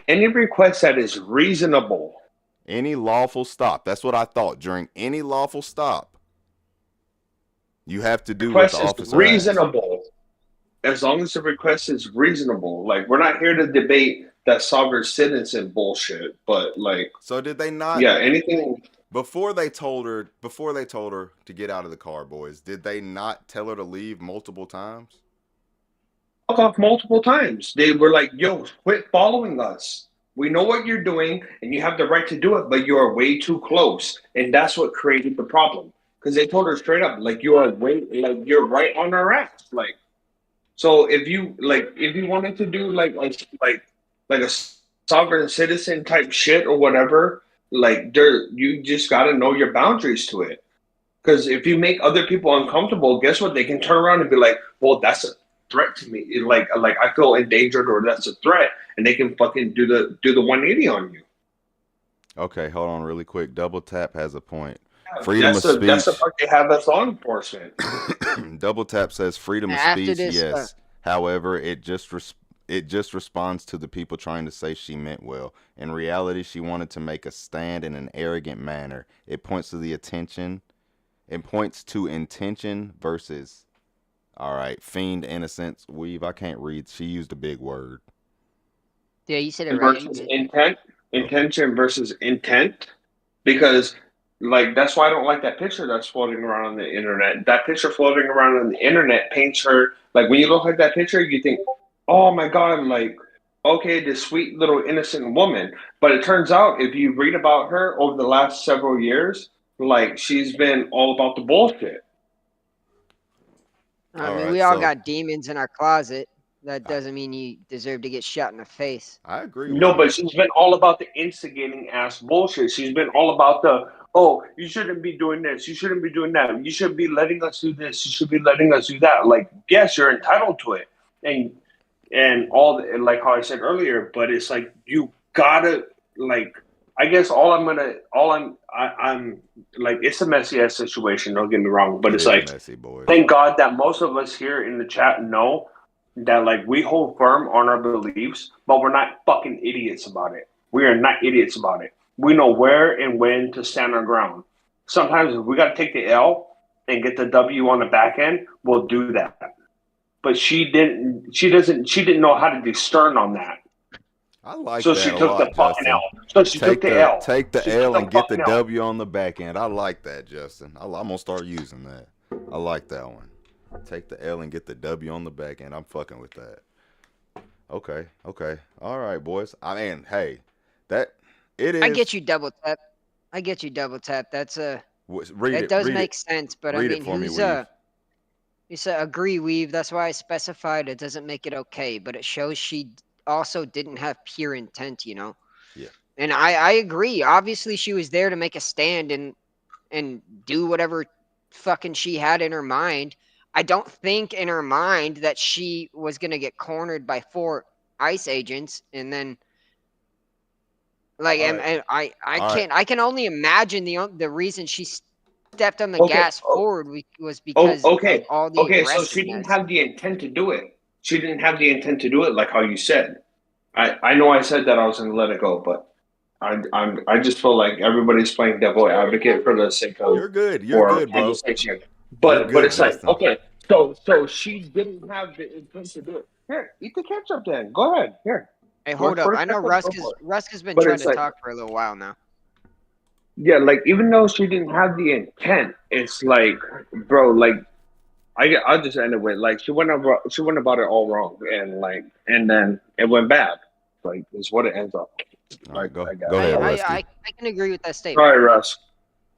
S5: any request that is reasonable.
S1: Any lawful stop. That's what I thought. During any lawful stop, you have to do what the officer
S5: reasonable.
S1: asks.
S5: As long as the request is reasonable. Like, we're not here to debate that sovereign citizen bullshit, but like.
S1: So did they not?
S5: Yeah, anything.
S1: Before they told her to get out of the car, boys, did they not tell her to leave multiple times?
S5: Off multiple times. They were like, yo, quit following us. We know what you're doing and you have the right to do it, but you are way too close. And that's what created the problem. Because they told her straight up, like, you're right on our ass. Like, so if you wanted to do like a sovereign citizen type shit or whatever, like, you just got to know your boundaries to it. Because if you make other people uncomfortable, guess what? They can turn around and be like, well, that's a threat to me. Like I feel endangered, or that's a threat. And they can fucking do the 180 on you.
S1: Okay, hold on really quick. Double Tap has a point.
S5: Yeah,
S1: freedom of speech.
S5: That's the part they have as law enforcement.
S1: Double Tap says freedom of speech, yes. However, it just responds to the people trying to say she meant well. In reality, she wanted to make a stand in an arrogant manner. It points to intention versus, all right, feigned innocence. Weave, I can't read. She used a big word.
S2: Yeah, you said it right.
S5: Versus intent. Intention versus intent. Because like that's why I don't like that picture that's floating around on the internet. That picture floating around on the internet paints her like when you look at that picture, you think, "Oh my God!" Like, okay, this sweet little innocent woman. But it turns out, if you read about her over the last several years, like she's been all about the bullshit.
S2: I
S1: All
S2: mean,
S1: right,
S2: we all
S1: so
S2: got demons in our closet. That doesn't mean you deserve to get shot in the face.
S1: I agree with
S5: No,
S1: you.
S5: but she's been all about the instigating ass bullshit. She's been all about the, oh, you shouldn't be doing this. You shouldn't be doing that. You should be letting us do this. You should be letting us do that. Like, yes, you're entitled to it. And all the, like how I said earlier, but it's like you gotta like I guess I'm like it's a messy ass situation, don't get me wrong. But
S1: It
S5: it's
S1: is
S5: like
S1: messy, boys.
S5: thank God that most of us here in the chat know that like we hold firm on our beliefs, but we're not fucking idiots about it. We are not idiots about it. We know where and when to stand our ground. Sometimes if we gotta take the L and get the W on the back end, we'll do that. But she didn't she didn't know how to be stern on that.
S1: I like
S5: So
S1: that
S5: she
S1: a
S5: took the
S1: lot,
S5: fucking
S1: Justin.
S5: L. So she took the L.
S1: Take the
S5: She
S1: L
S5: took
S1: and get the
S5: fucking L.
S1: W on the back end. I like that, Justin. I'm gonna start using that. I like that one. Take the L and get the W on the back end. I'm fucking with that. Okay, okay. All right, boys. I mean, hey, that it is.
S2: I get you double tap. I get you double tap. That's
S1: Read
S2: that
S1: it.
S2: does
S1: Read it.
S2: make sense. But I
S1: Read it
S2: mean,
S1: for me, Weave.
S2: you said agree, Weave. That's why I specified it doesn't make it okay, but it shows she also didn't have pure intent, you know.
S1: Yeah.
S2: And I agree. Obviously, she was there to make a stand and do whatever fucking she had in her mind. I don't think in her mind that she was gonna get cornered by 4 ICE agents, and then like,
S1: All
S2: and,
S1: right.
S2: and
S1: All right.
S2: I can only imagine the reason she stepped on the
S5: Okay.
S2: gas forward was
S5: Oh,
S2: because of
S5: okay.
S2: all the
S5: Okay, so she didn't
S2: aggressiveness.
S5: have the intent to do it. She didn't have the intent to do it like how you said. I know I said that I was gonna let it go, but I just feel like everybody's playing devil advocate for the sake of
S1: You're good. You're
S5: for
S1: good, bro.
S5: conversation.
S1: You're
S5: But
S1: good,
S5: it's like,
S1: Justin.
S5: okay, so she didn't have the intent to do it. Here, eat the ketchup then. Go ahead. Here.
S2: Hey, hold up!
S5: For the
S2: I know
S5: ketchup, go for it.
S2: Rusk has been
S5: But
S2: trying
S5: it's
S2: to
S5: like
S2: talk for a little while now.
S5: yeah, like even though she didn't have the intent, it's like, bro, like I'll just end it with like she went about it all wrong, and then it went bad. Like is what it ends up.
S1: All right,
S5: Like
S1: go
S5: I guess.
S1: go ahead,
S2: I,
S1: Rusky.
S2: I, I can agree with that statement.
S5: Sorry, Russ.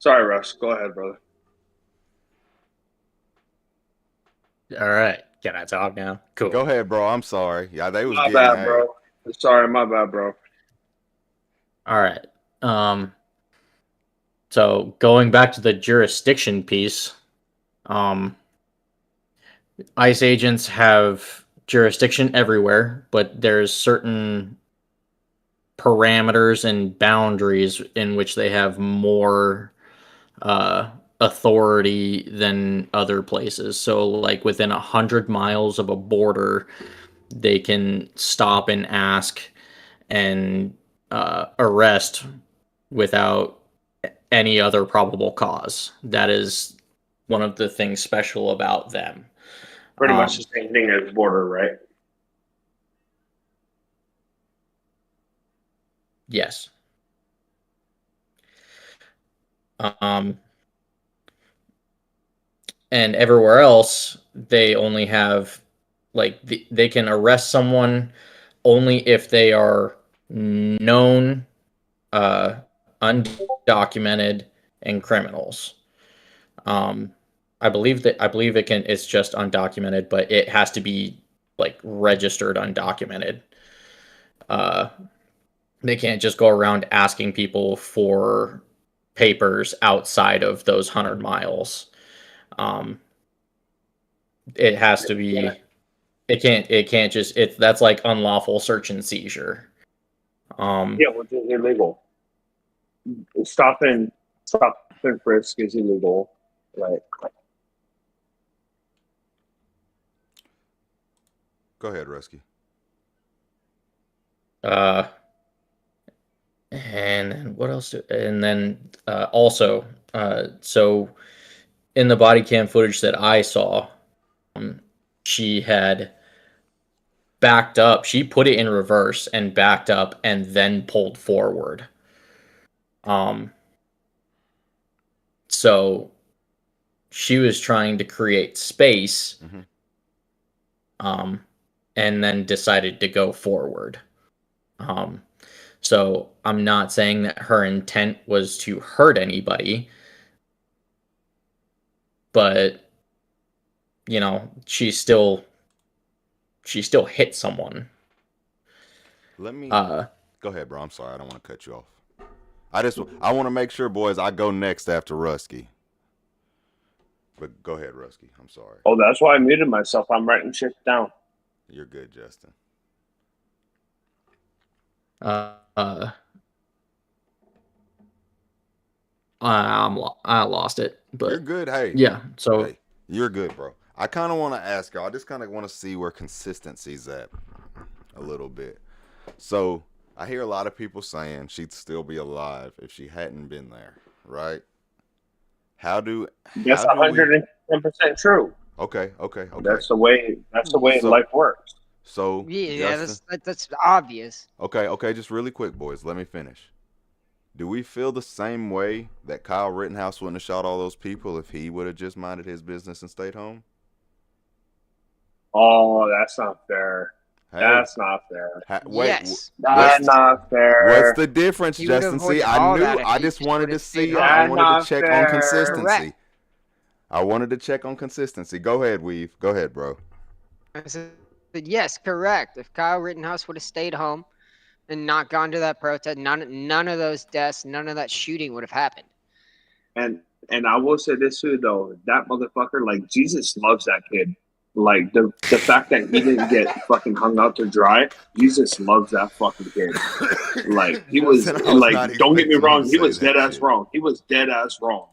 S5: Sorry, Russ. Go ahead, brother.
S4: All right. Can I talk now? Cool.
S1: Go ahead, bro. I'm sorry. Yeah, they was
S5: My
S1: getting
S5: bad, bro. Sorry, my bad, bro.
S4: All right. So going back to the jurisdiction piece, ICE agents have jurisdiction everywhere, but there's certain parameters and boundaries in which they have more authority than other places. So, like within 100 miles of a border, they can stop and ask and arrest without any other probable cause. That is one of the things special about them.
S5: Pretty much the same thing as border, right?
S4: Yes. And everywhere else, they only have like they can arrest someone only if they are known, undocumented, and criminals. I believe it's just undocumented, but it has to be like registered undocumented. They can't just go around asking people for papers outside of those 100 miles. It has to be. It can't just. That's like unlawful search and seizure.
S5: Yeah, which is illegal. Stop and frisk is illegal. Right.
S1: Go ahead, Rusky.
S4: And then what else? And then also, so in the body cam footage that I saw, she had backed up. She put it in reverse and backed up and then pulled forward. So she was trying to create space, and then decided to go forward. So I'm not saying that her intent was to hurt anybody, but you know, she still hit someone.
S1: Let me go ahead, bro. I'm sorry, I don't want to cut you off. I want to make sure, boys, I go next after Rusky. But go ahead, Rusky. I'm sorry.
S5: Oh, that's why I muted myself. I'm writing shit down.
S1: You're good, Justin.
S4: I lost it, but
S1: you're good. Hey,
S4: yeah. So
S1: hey, you're good, bro. I kind of want to ask y'all. I just kind of want to see where consistency's at a little bit. So I hear a lot of people saying she'd still be alive if she hadn't been there, right?
S5: That's 110% true.
S1: Okay.
S5: That's the way life works.
S1: So
S2: Yeah,
S1: Justin,
S2: that's obvious.
S1: Okay, just really quick, boys. Let me finish. Do we feel the same way that Kyle Rittenhouse wouldn't have shot all those people if he would have just minded his business and stayed home?
S5: Oh, that's not fair.
S1: Hey,
S5: that's not fair.
S2: Yes.
S5: That's not fair.
S1: What's the difference,
S2: He would
S1: Justin?
S2: avoid
S1: See,
S2: all that
S1: I
S2: if he
S1: just
S2: just
S1: wanted
S2: would've
S1: to
S2: stayed
S1: see.
S2: home.
S1: I wanted
S5: Not
S1: to check on
S5: fair.
S1: consistency.
S2: Correct.
S1: I wanted to check on consistency. Go ahead, Weave. Go ahead, bro.
S2: I said, yes, correct. If Kyle Rittenhouse would have stayed home and not gone to that protest, none of those deaths, none of that shooting would have happened.
S5: And I will say this too, though. That motherfucker, like, Jesus loves that kid. Like, the fact that he didn't get fucking hung out to dry, Jesus loves that fucking kid. Like, he was like, don't get me wrong, he was dead ass wrong. He was dead ass wrong.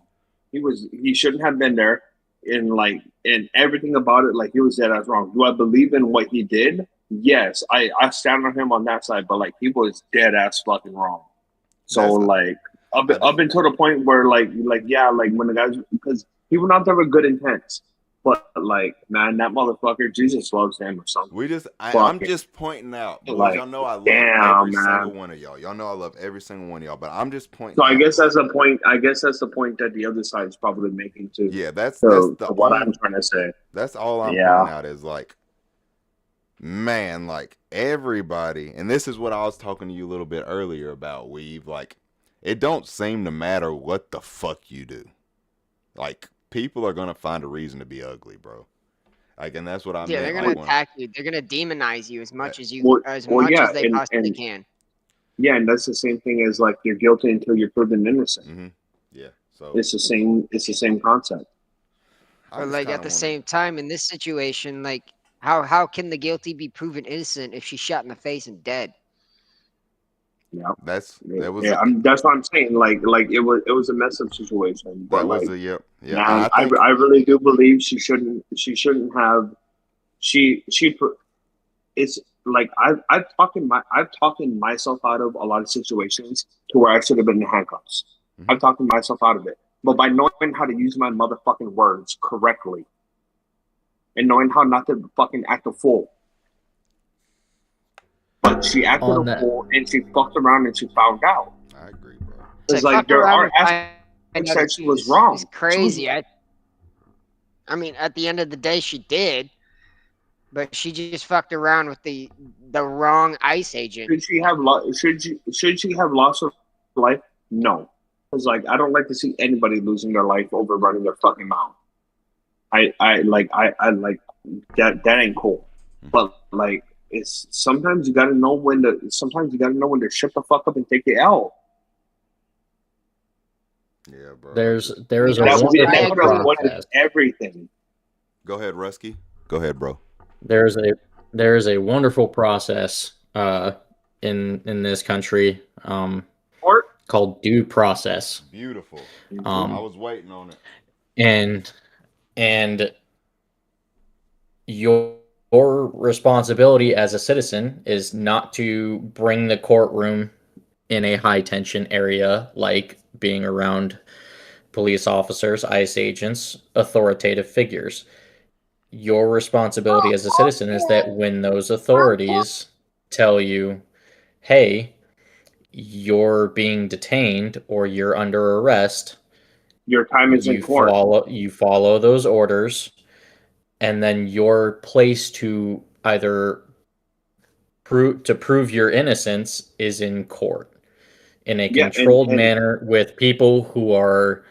S5: He shouldn't have been there. And everything about it, like, he was dead ass wrong. Do I believe in what he did? Yes, I stand on him on that side, but like, he was dead ass fucking wrong. So like, up until the point where like yeah, like when the guys, because he went out there with good intents, but like, man, that motherfucker, Jesus loves him or something.
S1: I'm just pointing out, boys.
S5: Like,
S1: y'all know I love every single one of y'all. Y'all know I love every single one of y'all, but I'm just pointing.
S5: So I guess that's the point. I guess that's the point that the other side is probably making too.
S1: Yeah, that's
S5: what I'm trying to say.
S1: That's all I'm pointing out is like, man, like everybody, and this is what I was talking to you a little bit earlier about, Weave. Like, it don't seem to matter what the fuck you do. Like, people are gonna find a reason to be ugly, bro. Like, and that's what I meant.
S2: They're gonna attack you. They're gonna demonize you as much as they possibly can.
S5: Yeah, and that's the same thing as like, you're guilty until you're proven innocent.
S1: Mm-hmm. Yeah, so
S5: it's the same concept.
S2: But like at the same time, in this situation, like how can the guilty be proven innocent if she's shot in the face and dead?
S5: Yeah,
S1: that's what
S5: I'm saying. Like it was a mess up situation. But
S1: yeah.
S5: Man, I really do believe she shouldn't have. It's like I've talked myself out of a lot of situations to where I should have been in handcuffs. Mm-hmm. I've talked myself out of it, but by knowing how to use my motherfucking words correctly and knowing how not to fucking act a fool. But she acted a fool and she fucked around and she found out.
S1: I agree, bro.
S5: It's like there are aspects that she was wrong.
S2: It's crazy. I mean, at the end of the day, she did. But she just fucked around with the wrong ICE agent.
S5: Should she have lost her life? No, because like, I don't like to see anybody losing their life over running their fucking mouth. I like that ain't cool. But like, it's sometimes you gotta know when to shut the fuck up and take the L.
S1: Yeah, bro.
S4: There's
S5: everything.
S4: Go
S1: ahead, Rusky. Go ahead, bro.
S4: There's a wonderful process in this country called due process.
S1: Beautiful. I was waiting on it.
S4: And your responsibility as a citizen is not to bring the courtroom in a high tension area, like being around police officers, ICE agents, authoritative figures. Your responsibility as a citizen is that when those authorities tell you, hey, you're being detained or you're under arrest,
S5: Your time is in court.
S4: You follow those orders, and then your place to either prove your innocence is in court in a
S5: Yeah,
S4: controlled
S5: and
S4: manner with people who are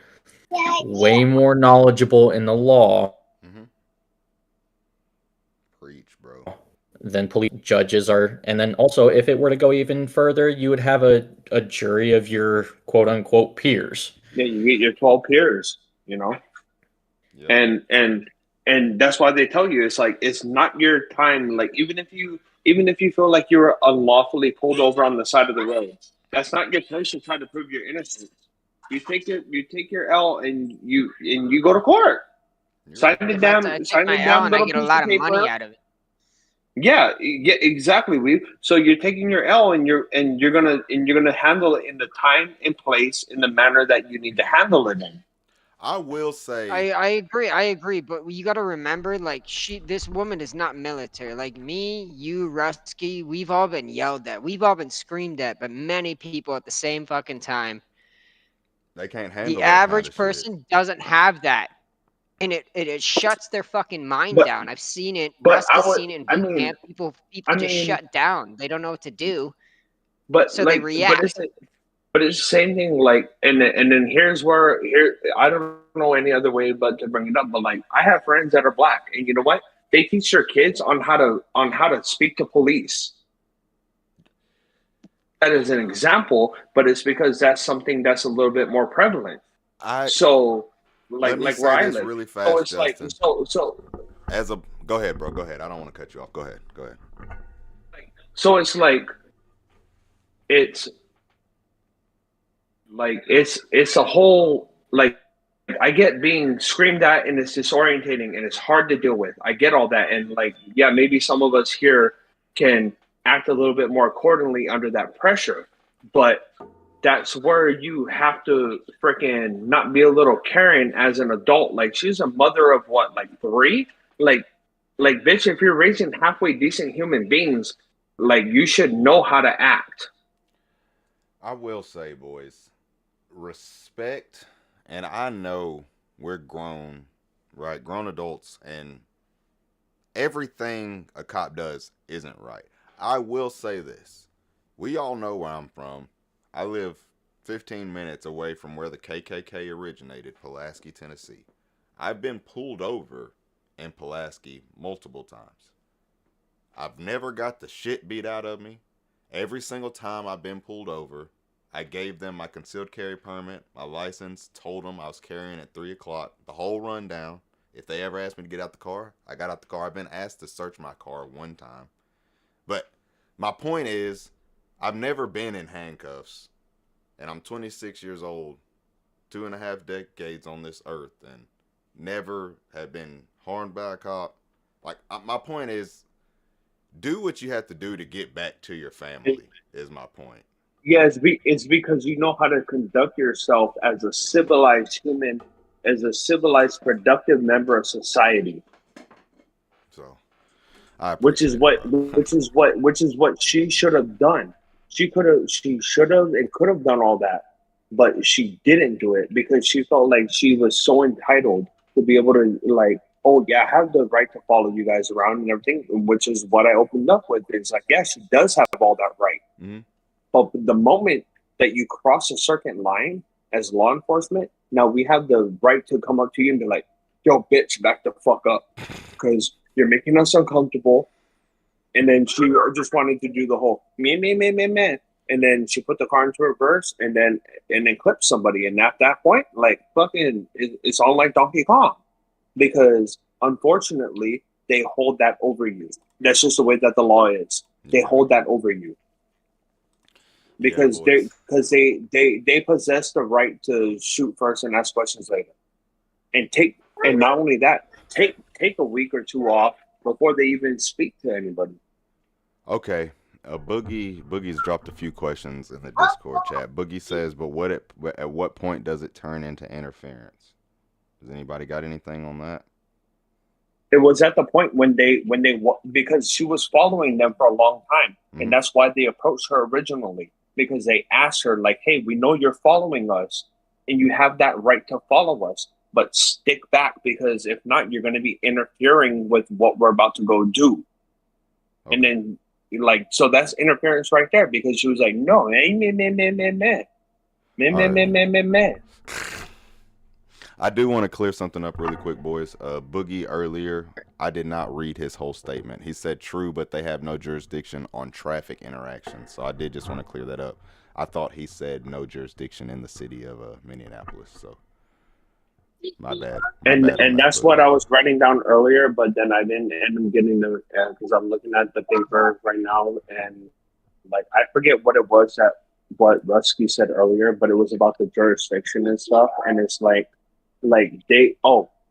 S4: way more knowledgeable in the law
S1: Mm-hmm. Preach, bro.
S4: than police judges are. And then also, if it were to go even further, you would have a jury of your quote unquote peers.
S5: yeah, you get your 12 peers,
S1: Yep.
S5: and that's why they tell you it's like it's not your time. Like even if you feel like you were unlawfully pulled over on the side of the road, that's not your place to try to prove your innocence. You take your L and you go to court. Sign the
S2: If I take my L
S5: damn
S2: and I
S5: little
S2: get a
S5: piece
S2: lot
S5: of
S2: of money
S5: paper.
S2: out of it.
S5: Yeah, exactly. So you're taking your L and you're gonna handle it in the time and place in the manner that you need to handle it in.
S1: I will say,
S2: I agree, but you got to remember, like this woman is not military. Like me, you, Rusky, we've all been yelled at, we've all been screamed at, but many people at the same fucking time.
S1: they can't handle
S2: The
S1: that kind
S2: average
S1: of shit.
S2: person doesn't have that, and it shuts their fucking mind
S5: But
S2: down. I've seen it.
S5: but
S2: Rusky's seen it in
S5: I
S2: boot
S5: mean
S2: camp. People
S5: I
S2: just
S5: mean
S2: shut down. They don't know what to do,
S5: but
S2: so they
S5: like
S2: react.
S5: but it's the same thing. Like and then here's where I don't know any other way but to bring it up. But like I have friends that are black, and you know what? They teach their kids on how to speak to police. That is an example, but it's because that's something that's a little bit more prevalent. So,
S1: let me
S5: like
S1: say
S5: where I
S1: this
S5: live,
S1: really
S5: so
S1: fast,
S5: it's like
S1: Justin. Go ahead, bro. Go ahead. I don't want to cut you off. Go ahead.
S5: So it's like it's a whole like I get being screamed at and it's disorientating and it's hard to deal with. I get all that, and like yeah, maybe some of us here can act a little bit more accordingly under that pressure, but that's where you have to freaking not be a little caring as an adult. Like she's a mother of what, like 3? Like bitch, if you're raising halfway decent human beings, like you should know how to act.
S1: I will say, boys, respect, and I know we're grown, right? Grown adults, and everything a cop does isn't right. I will say this. We all know where I'm from. I live 15 minutes away from where the KKK originated, Pulaski, Tennessee. I've been pulled over in Pulaski multiple times. I've never got the shit beat out of me. Every single time I've been pulled over, I gave them my concealed carry permit, my license, told them I was carrying at 3 o'clock, the whole rundown. If they ever asked me to get out the car, I got out the car. I've been asked to search my car one time. But my point is, I've never been in handcuffs. And I'm 26 years old, 2.5 decades on this earth, and never have been harmed by a cop. Like, my point is, do what you have to do to get back to your family, is my point.
S5: Yeah, it's because you know how to conduct yourself as a civilized human, as a civilized, productive member of society.
S1: So, I
S5: which is what she should have done. She should have and could have done all that, but she didn't do it because she felt like she was so entitled to be able to like, oh yeah, I have the right to follow you guys around and everything, which is what I opened up with. It's like, yeah, she does have all that right.
S1: Mm-hmm.
S5: But the moment that you cross a certain line as law enforcement, now we have the right to come up to you and be like, yo, bitch, back the fuck up, because you're making us uncomfortable. And then she just wanted to do the whole man. And then she put the car into reverse and then clipped somebody. And at that point, like fucking, it's all like Donkey Kong, because unfortunately they hold that over you. That's just the way that the law is. They hold that over you because they possess the right to shoot first and ask questions later, and not only that, take a week or two off before they even speak to anybody.
S1: Okay. Boogie's dropped a few questions in the Discord chat. Boogie says, but at what point does it turn into interference? Does anybody got anything on that?
S5: It was at the point when they because she was following them for a long time,
S1: Mm-hmm.
S5: and that's why they approached her originally, because they asked her like, "Hey, we know you're following us. and you have that right to follow us. But stick back, because if not, you're going to be interfering with what we're about to go do.
S1: Okay.
S5: And then, like, so that's interference right there, because she was like, no,
S1: I do want to clear something up really quick, boys. Boogie earlier, I did not read his whole statement. He said true, but they have no jurisdiction on traffic interactions. So I did just want to clear that up. I thought he said no jurisdiction in the city of Minneapolis. So my bad.
S5: And that's what I was writing down earlier, but then I didn't end up getting the, because I'm looking at the paper right now, and like I forget what it was that what Rusky said earlier, but it was about the jurisdiction and stuff, and it's like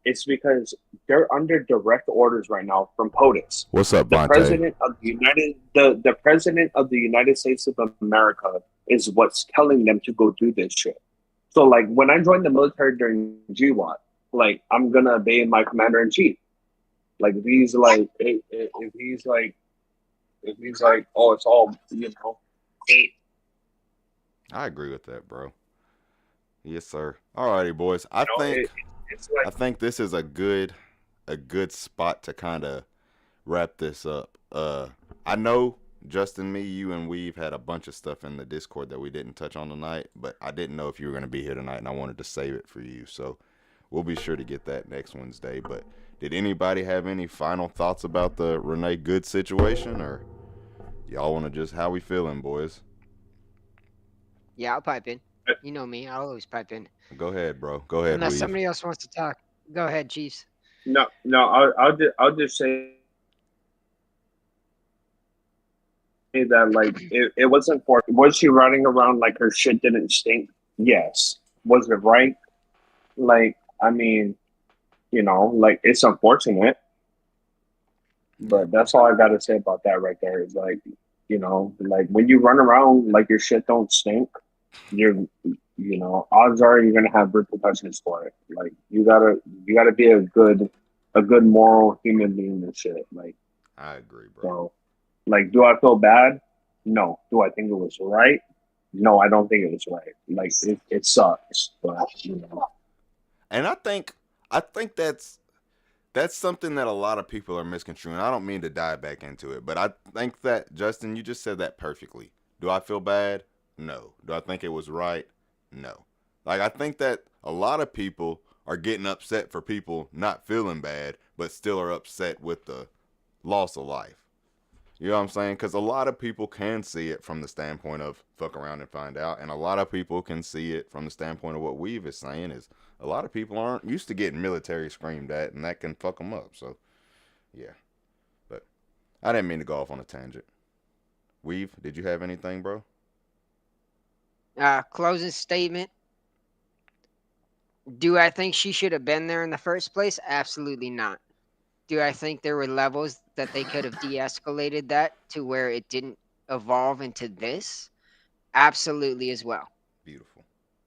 S5: it's because they're under direct orders right now from POTUS.
S1: What's up,
S5: The
S1: Vontae?
S5: president of the president of the United States of America is what's telling them to go do this shit. So like when I joined the military during GWAT, like I'm gonna obey my commander in chief. Like if he's like oh, it's all, you know.
S1: I agree with that, bro. Yes, sir. Alrighty, boys. I think this is a good spot to kind of wrap this up. I know Justin, me, you, and Weave had a bunch of stuff in the Discord that we didn't touch on tonight, but I didn't know if you were going to be here tonight, and I wanted to save it for you. So we'll be sure to get that next Wednesday. But did anybody have any final thoughts about the Renee Good situation, or y'all want to just, how we feeling, boys?
S2: Yeah, I'll pipe in. You know me, I'll always pipe in.
S1: Go ahead, bro. Go ahead,
S2: Unless
S1: Weave.
S2: somebody else wants to talk. Go ahead, Chiefs.
S5: No, I'll just say that like it wasn't for, was she running around like her shit didn't stink? Yes. Was it right? Like, I mean, you know, like it's unfortunate, but that's all I gotta say about that right there. Is like, you know, like when you run around like your shit don't stink, you know, odds are you're gonna have repercussions for it. Like you gotta be a good moral human being and shit. Like,
S1: I agree, bro.
S5: so, like, do I feel bad? No. Do I think it was right? No, I don't think it was right. Like, it sucks, but you know.
S1: And I think that's something that a lot of people are misconstruing. I don't mean to dive back into it, but I think that, Justin, you just said that perfectly. Do I feel bad? No. Do I think it was right? No. Like, I think that a lot of people are getting upset for people not feeling bad, but still are upset with the loss of life. You know what I'm saying? Because a lot of people can see it from the standpoint of fuck around and find out, and a lot of people can see it from the standpoint of what Weave is saying is a lot of people aren't used to getting military screamed at, and that can fuck them up. So, yeah. But I didn't mean to go off on a tangent. Weave, did you have anything, bro?
S2: Closing statement. Do I think she should have been there in the first place? Absolutely not. Do I think there were levels that they could have de-escalated that to where it didn't evolve into this? Absolutely as well.
S1: Beautiful.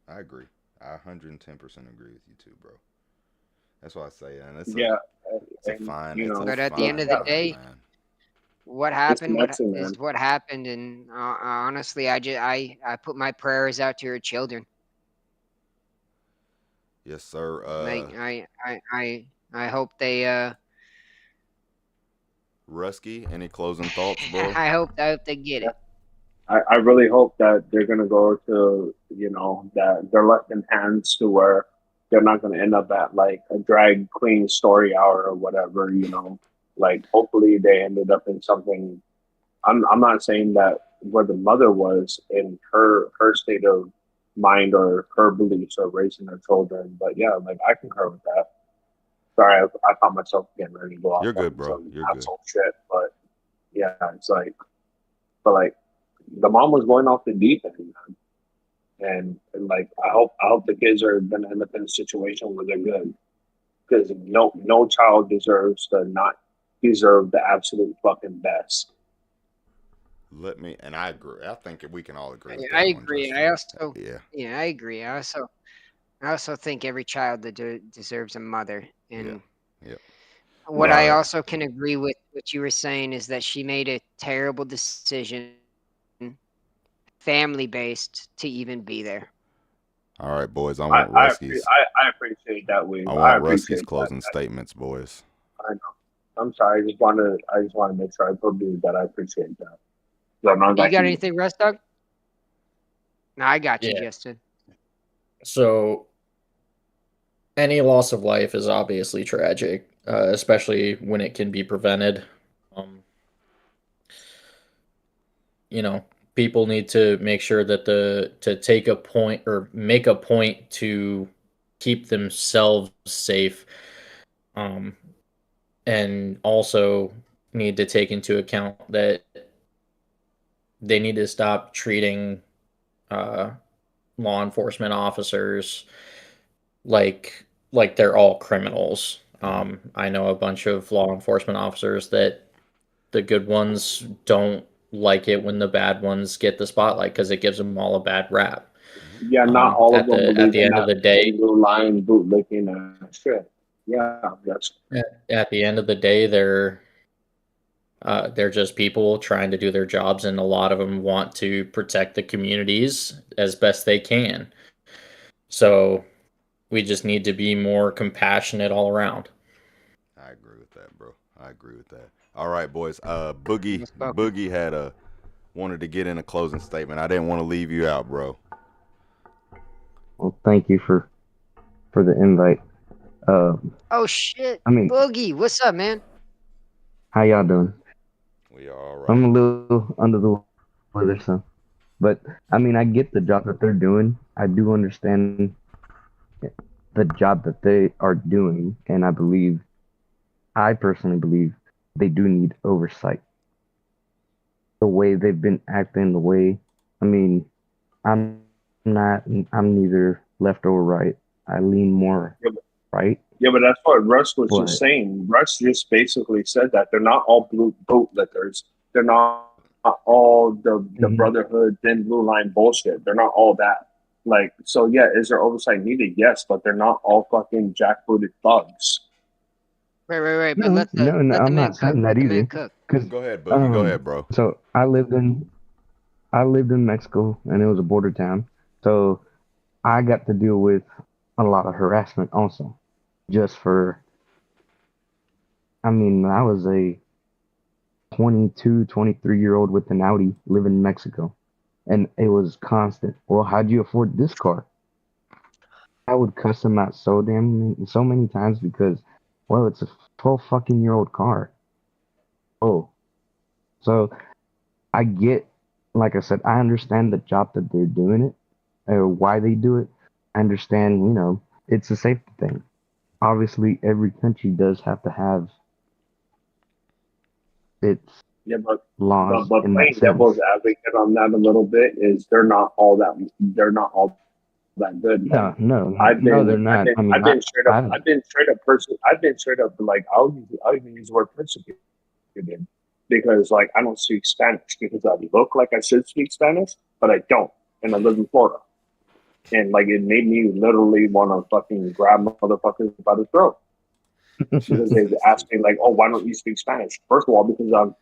S1: I agree. I 110% agree with you too, bro. That's why I say, and it's a fine.
S5: You know,
S2: but at the end of the day,
S1: man.
S2: What happened
S5: messy,
S2: is what happened, and honestly, I put my prayers out to her children.
S1: Yes, sir.
S2: Like I hope they
S1: Rusky, any closing thoughts, bro?
S2: I hope they get it.
S5: I really hope that they're gonna go to, you know, that they're left in hands to where they're not gonna end up at like a drag queen story hour or whatever, you know. Like hopefully they ended up in something. I'm not saying that where the mother was in her state of mind or her beliefs of raising her children, but yeah, like I concur with that. Sorry, I found myself getting ready to go off.
S1: You're good, bro. You're good.
S5: Shit, but yeah, it's like, but like the mom was going off the deep end, man. And like I hope the kids are gonna end up in a situation where they're good, because no child deserves to not deserve the absolute fucking best.
S1: And I agree. I think we can all agree. With
S2: I
S1: that
S2: agree.
S1: One,
S2: I also
S1: yeah,
S2: I agree. I also think every child that deserves a mother. And
S1: yeah.
S2: what I also can agree with what you were saying is that she made a terrible decision, family based, to even be there.
S1: All right, boys. I
S5: I
S1: want
S5: I,
S1: Rusty's.
S5: I appreciate that, Wave.
S1: I
S5: I
S1: want Rusty's
S5: appreciate
S1: closing
S5: that.
S1: statements, boys.
S5: I know. I'm sorry. I just want to make sure I told you that I appreciate that. So I'm not
S2: You got
S5: like
S2: anything, Russ Doug? No, I got you,
S4: Yeah.
S2: Justin.
S4: So any loss of life is obviously tragic, especially when it can be prevented. Um, you know, people need to make sure that to take a point or make a point to keep themselves safe, um, and also need to take into account that they need to stop treating uh, law enforcement officers like they're all criminals. I know a bunch of law enforcement officers that the good ones don't like it when the bad ones get the spotlight because it gives them all a bad rap.
S5: yeah, not all of
S4: At
S5: them
S4: at
S5: believe
S4: the
S5: in
S4: end of
S5: that
S4: the day,
S5: blue line bootlicking and shit. Yeah, that's
S4: at the end of the day, they're just people trying to do their jobs, and a lot of them want to protect the communities as best they can. So we just need to be more compassionate all around.
S1: I agree with that, bro. I agree with that. All right, boys. Boogie
S2: Well spoken.
S1: Boogie had wanted to get in a closing statement. I didn't want to leave you out, bro.
S6: Well, thank you for the invite.
S2: Oh shit,
S6: I mean,
S2: Boogie, what's up, man?
S6: how y'all doing?
S1: We are all right.
S6: I'm a little under the weather, so. But I mean, I get the job that they're doing. I do understand the job that they are doing, and I personally believe, they do need oversight. The way they've been acting, I mean, I'm I'm neither left or right. I lean more right,
S5: yeah, but that's what Russ was just
S6: but
S5: saying. Russ just basically said that they're not all blue bootlickers. They're not all the
S6: Mhm.
S5: brotherhood, thin blue line bullshit. They're not all that. Like, so yeah, is there oversight needed? Yes, but they're not all fucking jackbooted thugs.
S2: Right. But
S6: no, no, no,
S2: let the
S6: I'm
S2: man
S6: not
S2: cook.
S6: saying that
S2: Let the man
S6: either.
S2: cook.
S6: Because
S1: Go ahead, Boogie. Go ahead, bro.
S6: so I lived in Mexico, and it was a border town. So I got to deal with a lot of harassment also. Just for, I mean, I was a 22, 23-year-old with an Audi living in Mexico, and it was constant. Well, how'd you afford this car? I would cuss them out so many times because, well, it's a 12 fucking year old car. Oh, so I get, like I said, I understand the job that they're doing it, or why they do it. I understand, it's a safety thing. Obviously, every country does have to have its
S5: Yeah,
S6: laws
S5: but
S6: in that
S5: playing
S6: sense.
S5: devil's advocate on that a little bit is they're not all that good. Like,
S6: No, they're not. I mean,
S5: I've been straight up like I'll even use the word persecuted because like I don't speak Spanish because I look like I should speak Spanish, but I don't, and I live in Florida, and like it made me literally want to fucking grab motherfuckers by the throat because they asked me like, oh, why don't you speak Spanish? First of all, because I'm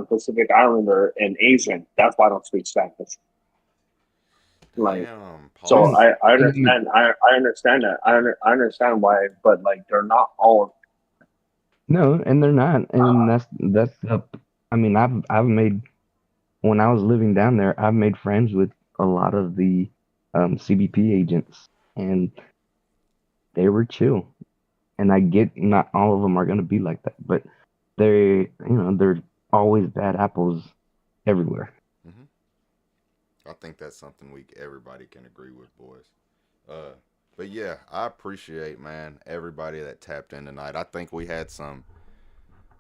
S5: Pacific Islander and Asian. That's why I don't speak Spanish. Like,
S1: Damn,
S5: so
S1: pause.
S5: I understand. I understand that. I understand why, but like they're not all.
S6: No, and they're not, and that's I mean, I've made, when I was living down there, I've made friends with a lot of the CBP agents, and they were chill. And I get not all of them are gonna be like that, but they're always bad apples everywhere.
S1: hmm I think that's something everybody can agree with, boys. But yeah, I appreciate, man, everybody that tapped in tonight. I think we had some.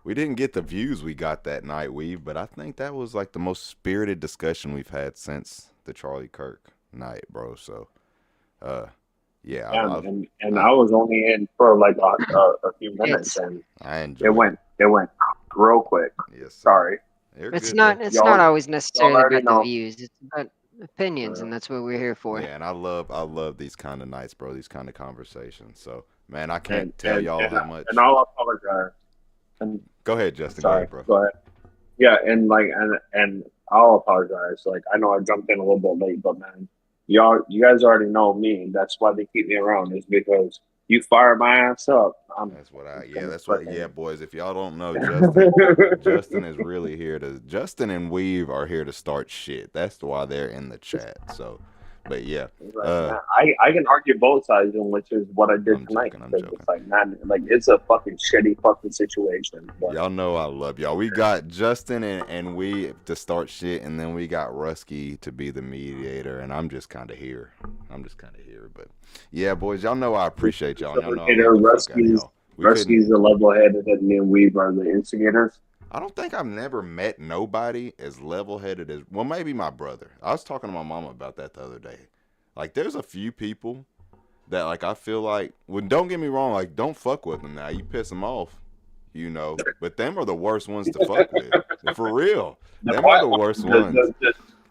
S1: We didn't get the views we got that night, Weave, but I think that was like the most spirited discussion we've had since the Charlie Kirk night, bro. So, uh, yeah,
S5: And
S1: I,
S5: I was only in for like a few minutes,
S2: It's
S5: and
S1: I enjoyed
S5: it went real quick.
S1: Yes, sir.
S5: Sorry,
S1: You're
S2: it's
S1: good,
S2: not
S1: bro.
S2: it's
S5: y'all
S2: not always
S5: y'all
S2: necessarily
S5: already
S2: about the
S5: know.
S2: views. It's about opinions, and that's what we're here for.
S1: Yeah, and I love these kind of nights, bro. These kind of conversations. So, man, I can't
S5: And
S1: tell
S5: and
S1: y'all
S5: and,
S1: how
S5: and
S1: much.
S5: I'll apologize. And
S1: Go ahead, Justin. Go
S5: sorry,
S1: ahead, bro.
S5: go ahead. Yeah, and like and I'll apologize. Like I know I jumped in a little bit late, but man, you guys already know me. That's why they keep me around. Is because you fire my ass up.
S1: That's what boys. If y'all don't know, Justin is really here to. Justin and Weave are here to start shit. That's why they're in the chat. So, but yeah,
S5: man, I can argue both sides, which is what I did tonight.
S1: I'm joking.
S5: It's like, man, like it's a fucking shitty fucking situation. But.
S1: Y'all know I love y'all. We got Justin and Weave to start shit, and then we got Rusky to be the mediator, and I'm just kind of here. But yeah, boys, y'all know I appreciate y'all. Y'all know
S5: Rusky's the level-headed, and me and Weave are the instigators.
S1: I don't think I've never met nobody as level-headed as, well, maybe my brother. I was talking to my mama about that the other day. Like, there's a few people that, like, I feel like, well, don't get me wrong, like, don't fuck with them now. You piss them off, you know. But them are the worst ones to fuck with. For real. Them are the worst ones.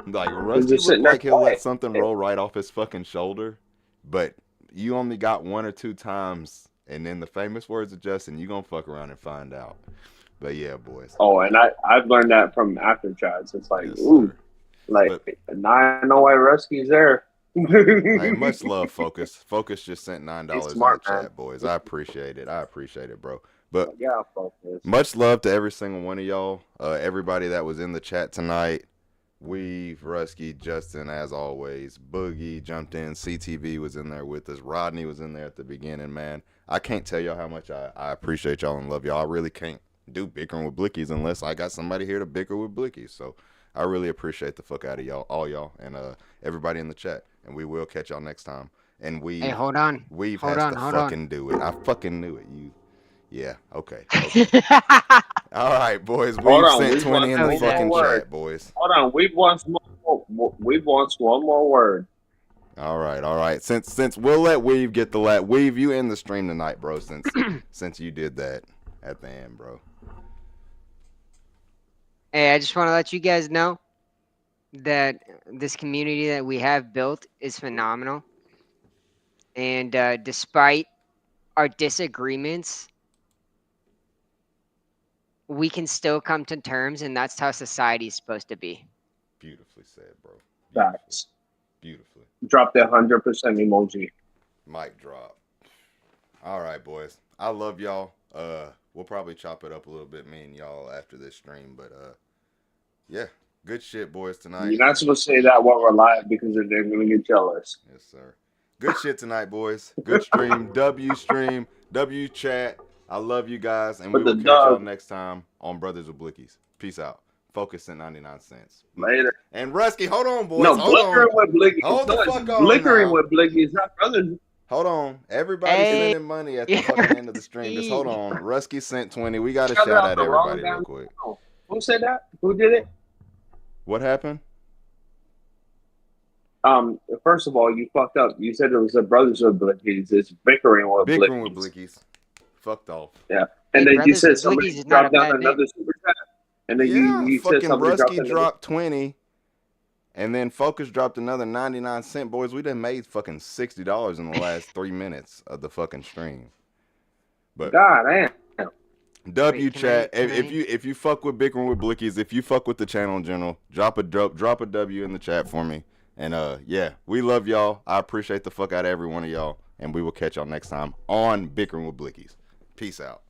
S1: Like, Rusty looks like he'll let something roll right off his fucking shoulder. But you only got one or two times, and then the famous words of Justin, you gonna fuck around and find out. But yeah, boys.
S5: Oh, and I've learned that from after chats. It's like, yes, ooh, like now I know why Rusky's there.
S1: Hey, much love, Focus. Focus just sent $9 in the chat, boys. I appreciate it, bro. But
S5: yeah, Focus.
S1: Much love to every single one of y'all. Everybody that was in the chat tonight. Weave, Rusky, Justin, as always. Boogie jumped in. CTV was in there with us. Rodney was in there at the beginning, man. I can't tell y'all how much I appreciate y'all and love y'all. I really can't do bickering with blickies unless I got somebody here to bicker with blickies. So I really appreciate the fuck out of y'all, all y'all, and everybody in the chat. And we will catch y'all next time. And
S2: hey, hold on.
S1: Weave has to fucking do it. I fucking knew it. Yeah, okay. All right, boys. We've sent 20 in the fucking chat, boys.
S5: Hold on. We've wants one more word.
S1: All right. Since we'll let Weave get the last. Weave, you in the stream tonight, bro, since you did that at the end, bro.
S2: Hey, I just want to let you guys know that this community that we have built is phenomenal. And despite our disagreements, we can still come to terms, and that's how society is supposed to be.
S1: Beautifully said, bro.
S5: Facts.
S1: Beautifully.
S5: Drop that 100% emoji.
S1: Mic drop. All right, boys. I love y'all. We'll probably chop it up a little bit, me and y'all, after this stream. But yeah, good shit, boys, tonight.
S5: You're not supposed to say that while we're live because they're going to get jealous.
S1: Yes, sir. Good shit tonight, boys. Good stream. W chat. I love you guys, and we will catch y'all next time on Brothers with Blickies. Peace out. Focus at 99 cents.
S5: Later.
S1: And Rusky, hold on, boys.
S5: No, Blickering with Blickies.
S1: Hold the fuck on.
S5: Blickering with Blickies, not Brothers.
S1: Hold on. Everybody's sending money at the fucking end of the stream. Just hold on. Rusky sent 20. We got to shout out everybody real quick.
S5: Who said that? Who did it?
S1: What happened?
S5: First of all, you fucked up. You said it was the Brothers with Blickies. It's Bickering with Blickies.
S1: Bickering with Blickies. Fucked off.
S5: Yeah. And then you said somebody dropped down another super chat. And then you said somebody
S1: Rusky dropped 20. And then Focus dropped another 99 cents. Boys, we done made fucking $60 in the last 3 minutes of the fucking stream. But
S5: God damn.
S1: W chat. If you fuck with Bickering with Blickies, if you fuck with the channel in general, drop a W in the chat for me. And yeah, we love y'all. I appreciate the fuck out of every one of y'all. And we will catch y'all next time on Bickering with Blickies. Peace out.